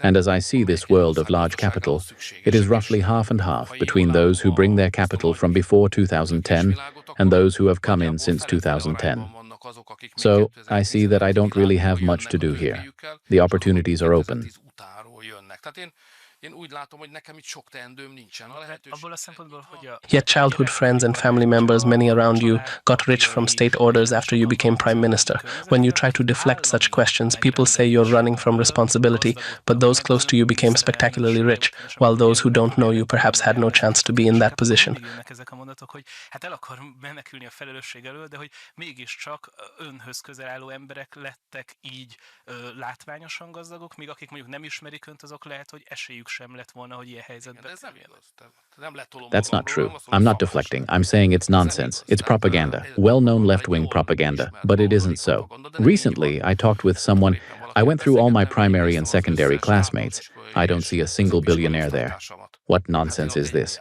And as I see this world of large capital, it is roughly half and half between those who bring their capital from before 2010 and those who have come in since 2010. So I see that I don't really have much to do here. The opportunities are open. Yet childhood friends and family members, many around you, got rich from state orders after you became Prime Minister. When you try to deflect such questions, people say you're running from responsibility, but those close to you became spectacularly rich, while those who don't know you perhaps had no chance to be in that position. Látványosan gazdagok, míg akik mondjuk nem ismerik önt, azok lehet, hogy esélyük sem lett volna, hogy ilyen helyzetbe kerüljenek. That's not true. I'm not deflecting. I'm saying it's nonsense. It's propaganda. Well-known left-wing propaganda. But it isn't so. Recently, I talked with someone. I went through all my primary and secondary classmates. I don't see a single billionaire there. What nonsense is this?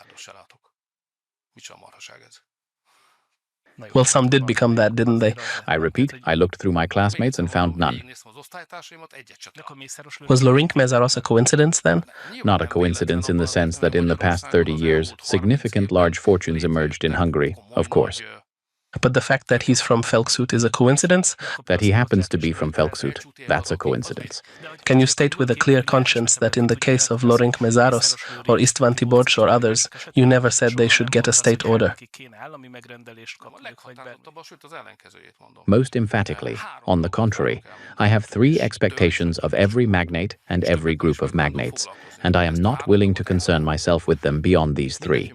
Well, some did become that, didn't they? I repeat, I looked through my classmates and found none. Was Lőrinc Mészáros a coincidence then? Not a coincidence in the sense that in the past 30 years, significant large fortunes emerged in Hungary, of course. But the fact that he's from HUXIT is a coincidence? That he happens to be from HUXIT, that's a coincidence. Can you state with a clear conscience that in the case of Lőrinc Mészáros or István Tiborcs or others, you never said they should get a state order? Most emphatically, on the contrary, I have 3 expectations of every magnate and every group of magnates, and I am not willing to concern myself with them beyond these 3.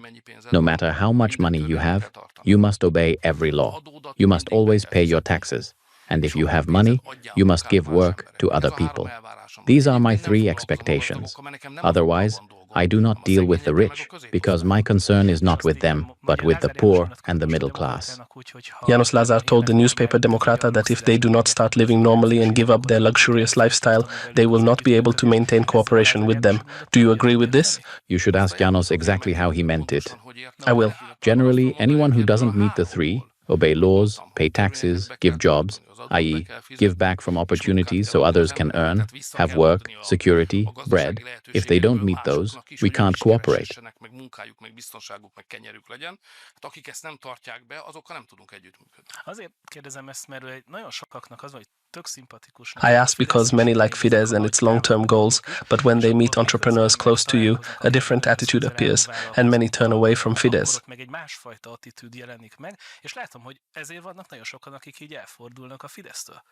No matter how much money you have, you must obey every law. You must always pay your taxes. And if you have money, you must give work to other people. These are my 3 expectations. Otherwise, I do not deal with the rich, because my concern is not with them, but with the poor and the middle class. János Lázár told the newspaper Demokrata that if they do not start living normally and give up their luxurious lifestyle, they will not be able to maintain cooperation with them. Do you agree with this? You should ask János exactly how he meant it. I will. Generally, anyone who doesn't meet the 3, obey laws, pay taxes, give jobs, i.e., give back from opportunities so others can earn, have work, security, bread. If they don't meet those, we can't cooperate. Azért kérdezem ezt, mert nagyon sokaknak az van, hogy tök szimpatikus. I ask because many like Fidesz and its long-term goals, but when they meet entrepreneurs close to you, a different attitude appears, and many turn away from Fidesz. Meg egy másfajta attitűd jelenik meg, és látom, hogy ezért vannak nagyon sokan, akik így elfordulnak a Fidesztől.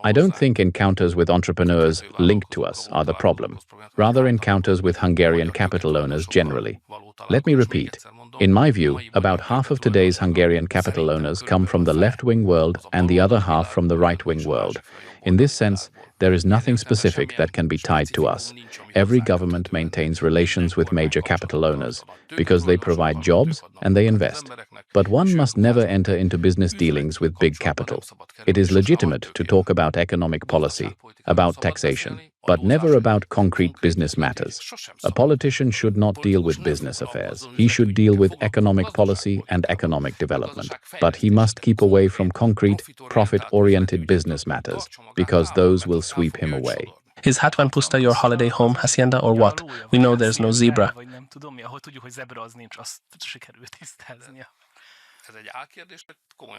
I don't think encounters with entrepreneurs linked to us are the problem, rather encounters with Hungarian capital owners generally. Let me repeat. In my view, about half of today's Hungarian capital owners come from the left-wing world and the other half from the right-wing world. In this sense, there is nothing specific that can be tied to us. Every government maintains relations with major capital owners because they provide jobs and they invest. But one must never enter into business dealings with big capital. It is legitimate to talk about economic policy, about taxation, but never about concrete business matters. A politician should not deal with business affairs. He should deal with economic policy and economic development. But he must keep away from concrete, profit-oriented business matters, because those will sweep him away. Is Hatvanpuszta your holiday home, hacienda, or what? We know there's no zebra.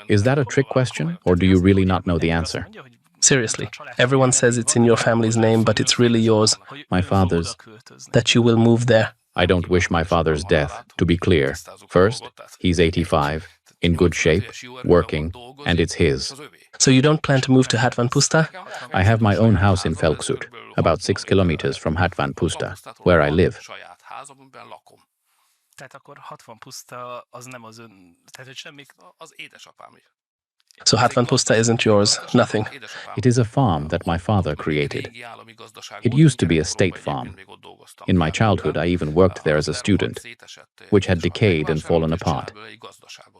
Is that a trick question, or do you really not know the answer? Seriously, everyone says it's in your family's name, but it's really yours, My father's. that you will move there. I don't wish my father's death, to be clear. First, he's 85, in good shape, working, and it's his. So you don't plan to move to Hatvanpuszta? I have my own house in HUXIT, about 6 kilometers from Hatvanpuszta, where I live. Tehát akkor Hatvanpuszta az nem az ön, tehát hogy semmi... Az édesapámé. So Hatvanpuszta isn't yours, nothing. It is a farm that my father created. It used to be a state farm. In my childhood, I even worked there as a student, which had decayed and fallen apart.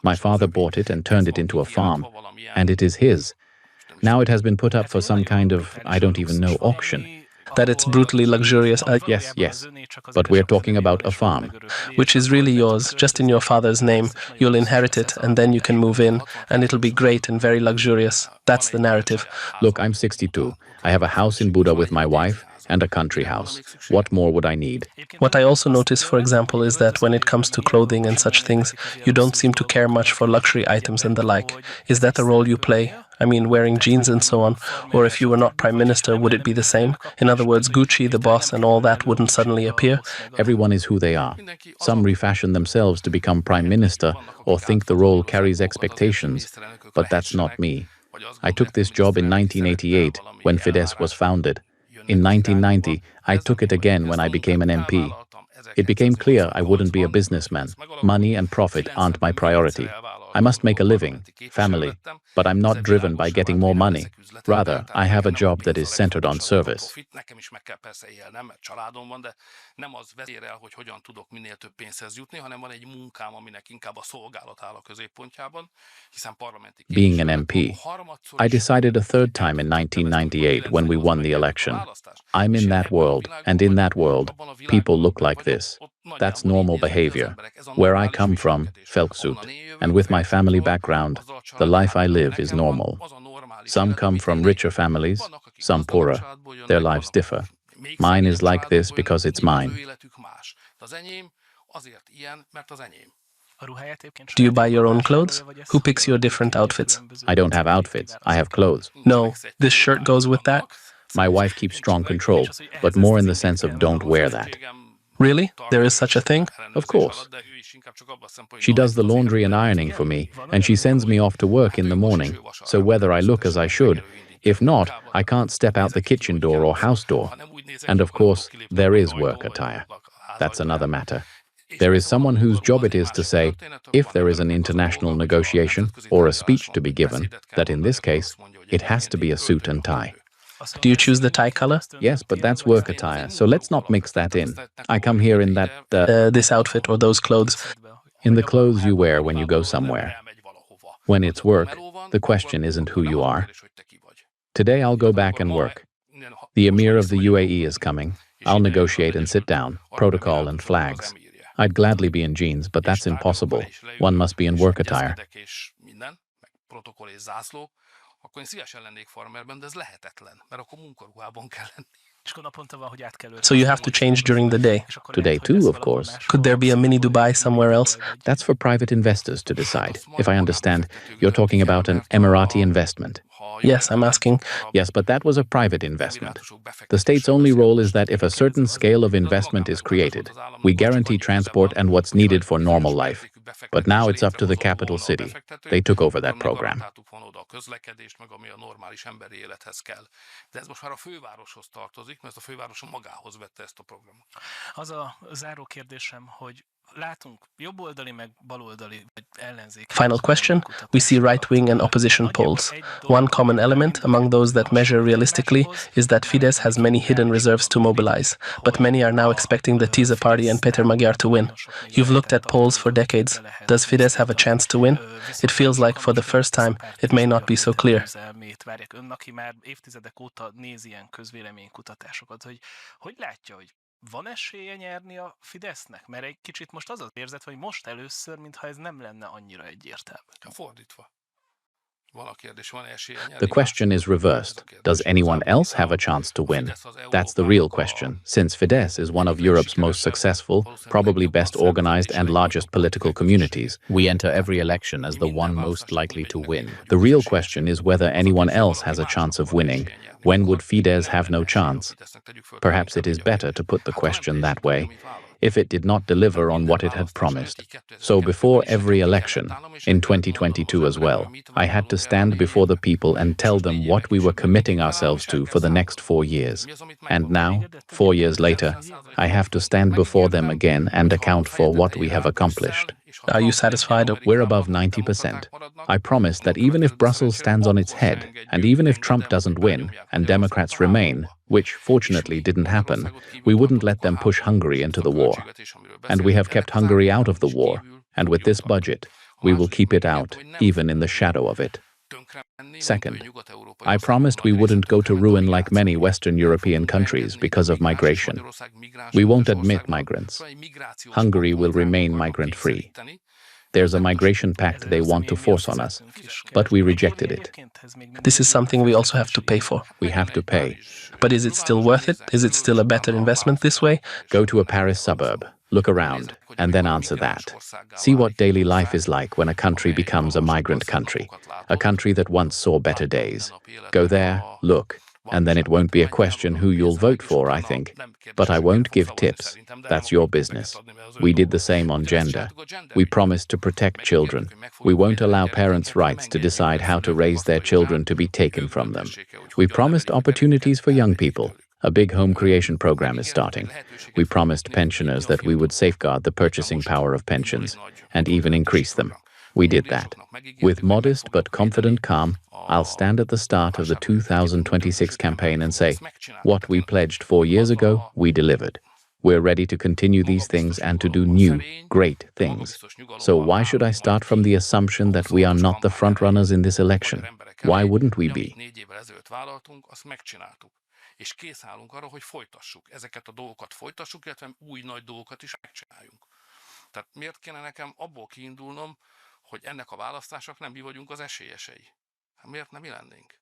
My father bought it and turned it into a farm, and it is his. Now it has been put up for some kind of, I don't even know, auction. That it's brutally luxurious, Yes, but we're talking about a farm. which is really yours, just in your father's name. You'll inherit it, and then you can move in, and it'll be great and very luxurious. That's the narrative. Look, I'm 62. I have a house in Buda with my wife and a country house. What more would I need? What I also notice, for example, is that when it comes to clothing and such things, you don't seem to care much for luxury items and the like. Is that a role you play? I mean, wearing jeans and so on. Or if you were not prime minister, would it be the same? In other words, Gucci, the boss, and all that wouldn't suddenly appear? Everyone is who they are. Some refashion themselves to become prime minister or think the role carries expectations, but that's not me. I took this job in 1988 when Fidesz was founded. In 1990, I took it again when I became an MP. It became clear I wouldn't be a businessman. Money and profit aren't my priority. I must make a living, family, but I'm not driven by getting more money. Rather, I have a job that is centered on service. Being an MP, I decided a third time in 1998 when we won the election. I'm in that world, and in that world, people look like this. That's normal behavior. Where I come from, HUXIT, and with my family background, the life I live is normal. Some come from richer families, some poorer. Their lives differ. Mine is like this because it's mine. Do you buy your own clothes? Who picks your different outfits? I don't have outfits, I have clothes. No, this shirt goes with that? My wife keeps strong control, but more in the sense of don't wear that. Really? There is such a thing? Of course. She does the laundry and ironing for me, and she sends me off to work in the morning, so whether I look as I should, if not, I can't step out the kitchen door or house door. And of course, there is work attire. That's another matter. There is someone whose job it is to say, if there is an international negotiation or a speech to be given, that in this case, it has to be a suit and tie. Do you choose the tie color? Yes, but that's work attire, so let's not mix that in. I come here in that, This outfit or those clothes? in the clothes you wear when you go somewhere. When it's work, the question isn't who you are. Today I'll go back and work. The Emir of the UAE is coming. I'll negotiate and sit down, protocol and flags. I'd gladly be in jeans, but that's impossible. One must be in work attire. akkor én szívesen lennék farmerben, de ez lehetetlen, mert akkor munkaruhában kell lenni. So you have to change during the day. Today too, of course. Could there be a mini Dubai somewhere else? That's for private investors to decide. If I understand, you're talking about an Emirati investment. Yes, I'm asking. Yes, but that was a private investment. The state's only role is that if a certain scale of investment is created, we guarantee transport and what's needed for normal life. But now it's up to the capital city. They took over that program. De ez most már a fővároshoz tartozik, mert a főváros magához vette ezt a programot. Az a záró kérdésem, hogy látunk jobboldali meg baloldali vagy ellenzéki. Final question. We see right-wing and opposition polls. One common element among those that measure realistically is that Fidesz has many hidden reserves to mobilize, but many are now expecting the Tisza party and Péter Magyar to win. You've looked at polls for decades. Does Fidesz have a chance to win? It feels like for the first time it may not be so clear. Ön, aki már évtizedek óta néz ilyen közvéleménykutatásokat, hogy látja, hogy van esélye nyerni a Fidesznek? Mert egy kicsit most az az érzet, hogy most először, mintha ez nem lenne annyira egyértelmű. Fordítva. Van a kérdés, van esélye nyerni? The question is reversed. Does anyone else have a chance to win? That's the real question, since Fidesz is one of Europe's most successful, probably best organized and largest political communities. We enter every election as the one most likely to win. The real question is whether anyone else has a chance of winning. When would Fidesz have no chance? Perhaps it is better to put the question that way, if it did not deliver on what it had promised. So before every election, in 2022 as well, I had to stand before the people and tell them what we were committing ourselves to for the next 4 years. And now, 4 years later, I have to stand before them again and account for what we have accomplished. Are you satisfied? We're above 90%. I promised that even if Brussels stands on its head, and even if Trump doesn't win, and Democrats remain, which fortunately didn't happen, we wouldn't let them push Hungary into the war. And we have kept Hungary out of the war, and with this budget, we will keep it out, even in the shadow of it. Second, I promised we wouldn't go to ruin like many Western European countries because of migration. We won't admit migrants. Hungary will remain migrant-free. There's a migration pact they want to force on us, but we rejected it. This is something we also have to pay for. We have to pay. But is it still worth it? Is it still a better investment this way? Go to a Paris suburb, look around, and then answer that. See what daily life is like when a country becomes a migrant country, a country that once saw better days. Go there, look, and then it won't be a question who you'll vote for, I think. But I won't give tips. That's your business. We did the same on gender. We promised to protect children. We won't allow parents' rights to decide how to raise their children to be taken from them. We promised opportunities for young people. A big home creation program is starting. We promised pensioners that we would safeguard the purchasing power of pensions and even increase them. We did that. With modest but confident calm, I'll stand at the start of the 2026 campaign and say, what we pledged 4 years ago, we delivered. We're ready to continue these things and to do new, great things. So why should I start from the assumption that we are not the frontrunners in this election? Why wouldn't we be? És kész állunk arra, hogy folytassuk. Ezeket a dolgokat folytassuk, illetve új nagy dolgokat is megcsináljunk. Tehát miért kéne nekem abból kiindulnom, hogy ennek a választásnak nem mi vagyunk az esélyesei? Hát miért nem mi lennénk?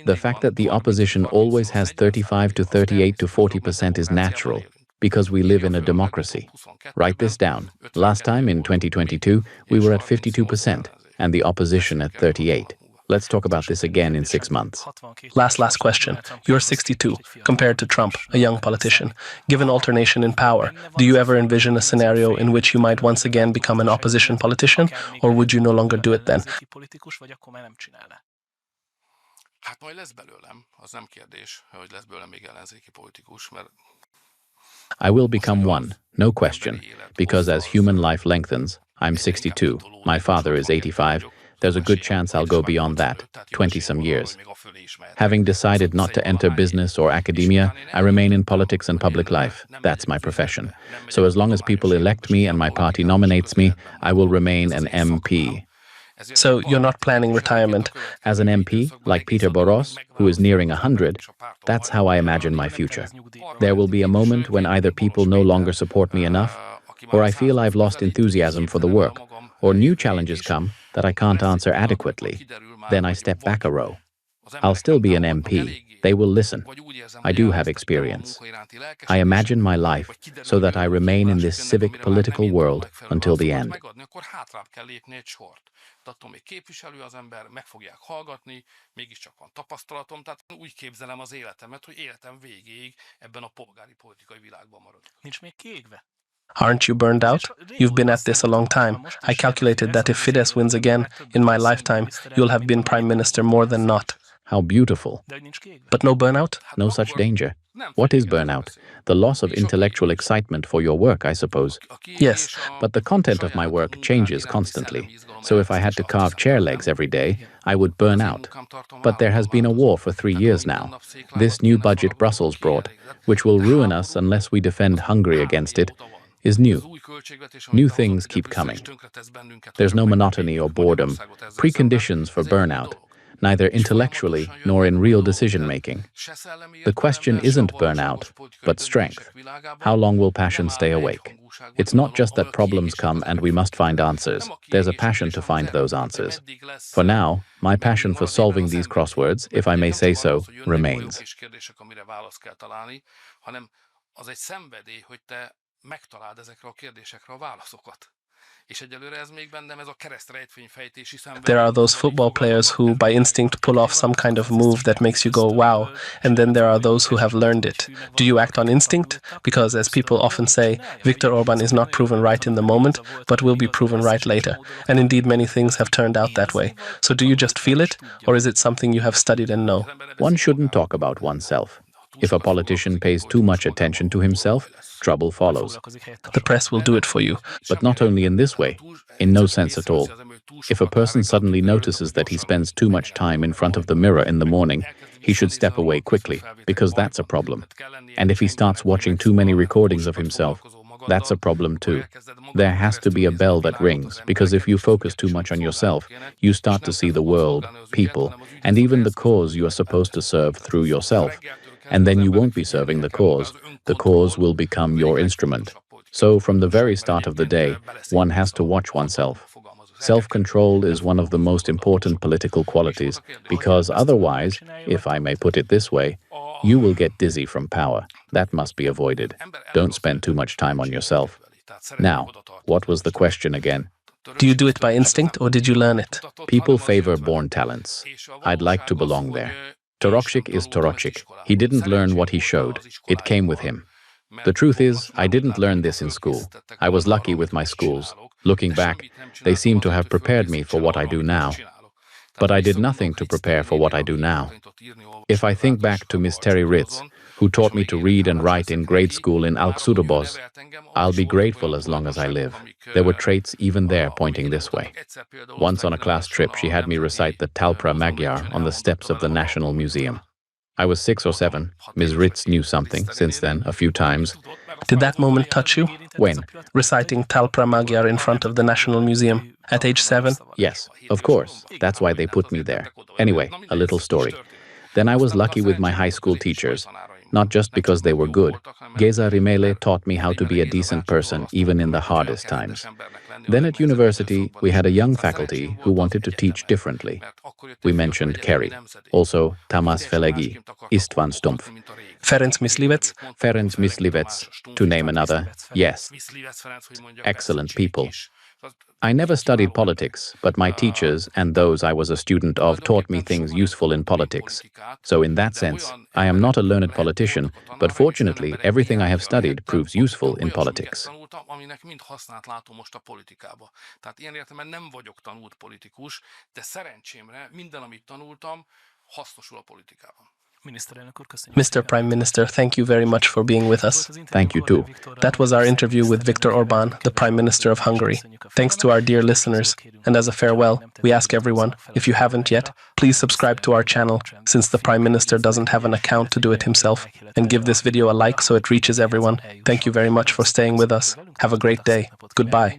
The fact that the opposition always has 35 to 38 to 40% is natural, because we live in a democracy. Write this down. Last time, in 2022, we were at 52%, and the opposition at 38%. Let's talk about this again in 6 months. Last question. You're 62, compared to Trump, a young politician. Given alternation in power, do you ever envision a scenario in which you might once again become an opposition politician, or would you no longer do it then? Hát majd lesz belőlem, az nem kérdés, hogy lesz belőlem még ellenzéki politikus, mert I will become one, no question, because as human life lengthens, I'm 62, my father is 85, there's a good chance I'll go beyond that, 20-some years. Having decided not to enter business or academia, I remain in politics and public life. That's my profession. So as long as people elect me and my party nominates me, I will remain an MP. So you're not planning retirement? As an MP, like Peter Boros, who is nearing 100, that's how I imagine my future. There will be a moment when either people no longer support me enough, or I feel I've lost enthusiasm for the work, or new challenges come that I can't answer adequately. Then I step back a row. I'll still be an MP. They will listen. I do have experience. I imagine my life so that I remain in this civic political world until the end. De attól még képviselő az ember, meg fogják hallgatni, mégiscsak van tapasztalatom, tehát úgy képzelem az életemet, hogy életem végéig ebben a polgári politikai világban maradok. Nincs még kiégve? Aren't you burned out? You've been at this a long time. I calculated that if Fidesz wins again in my lifetime, you'll have been prime minister more than not. How beautiful. De hogy nincs kiégve? But no burnout? No such danger. What is burnout? The loss of intellectual excitement for your work, I suppose. Yes. But the content of my work changes constantly. So if I had to carve chair legs every day, I would burn out. But there has been a war for 3 years now. This new budget Brussels brought, which will ruin us unless we defend Hungary against it, is new. New things keep coming. There's no monotony or boredom, preconditions for burnout, neither intellectually nor in real decision-making. The question isn't burnout, but strength. How long will passion stay awake? It's not just that problems come and we must find answers. There's a passion to find those answers. For now, my passion for solving these crosswords, if I may say so, remains. Megtaláld ezekre a kérdésekre a válaszokat. És egyelőre ez még bennem ez a keresztrejtvényfejtési szenvedély. There are those football players who by instinct pull off some kind of move that makes you go wow, and then there are those who have learned it. Do you act on instinct? Because as people often say, Viktor Orbán is not proven right in the moment, but will be proven right later. And indeed many things have turned out that way. So do you just feel it, or is it something you have studied and know? One shouldn't talk about oneself. If a politician pays too much attention to himself, trouble follows. The press will do it for you. But not only in this way, in no sense at all. If a person suddenly notices that he spends too much time in front of the mirror in the morning, he should step away quickly, because that's a problem. And if he starts watching too many recordings of himself, that's a problem too. There has to be a bell that rings, because if you focus too much on yourself, you start to see the world, people, and even the cause you are supposed to serve through yourself. And then you won't be serving the cause will become your instrument. So from the very start of the day, one has to watch oneself. Self-control is one of the most important political qualities, because otherwise, if I may put it this way, you will get dizzy from power. That must be avoided. Don't spend too much time on yourself. Now, what was the question again? Do you do it by instinct or did you learn it? People favor born talents. I'd like to belong there. Torochik is Torochik. He didn't learn what he showed. It came with him. The truth is, I didn't learn this in school. I was lucky with my schools. Looking back, they seem to have prepared me for what I do now. But I did nothing to prepare for what I do now. If I think back to Miss Terry Ritz, who taught me to read and write in grade school in Alcsudobos, I'll be grateful as long as I live. There were traits even there pointing this way. Once on a class trip, she had me recite the Talpra Magyar on the steps of the National Museum. I was 6 or 7. Ms. Ritz knew something since then, a few times. Did that moment touch you? When? Reciting Talpra Magyar in front of the National Museum at age 7? Yes, of course. That's why they put me there. Anyway, a little story. Then I was lucky with my high school teachers. Not just because they were good. Geza Rimele taught me how to be a decent person even in the hardest times. Then at university, we had a young faculty who wanted to teach differently. We mentioned Kerry. Also, Tamás Felegi, István Stumpf, Ferenc Myslivec? Ferenc Myslivec, to name another. Yes, excellent people. I never studied politics, but my teachers and those I was a student of taught me things useful in politics. So in that sense, I am not a learned politician, but fortunately, everything I have studied proves useful in politics. Aminek mind hasznát látom most a politikába. Tehát ilyen értelemben nem vagyok tanult politikus, de szerencsémre minden, amit tanultam, hasznosul a politikában. Mr. Prime Minister, thank you very much for being with us. Thank you too. That was our interview with Viktor Orbán, the Prime Minister of Hungary. Thanks to our dear listeners. And as a farewell, we ask everyone, if you haven't yet, please subscribe to our channel, since the Prime Minister doesn't have an account to do it himself, and give this video a like so it reaches everyone. Thank you very much for staying with us. Have a great day. Goodbye.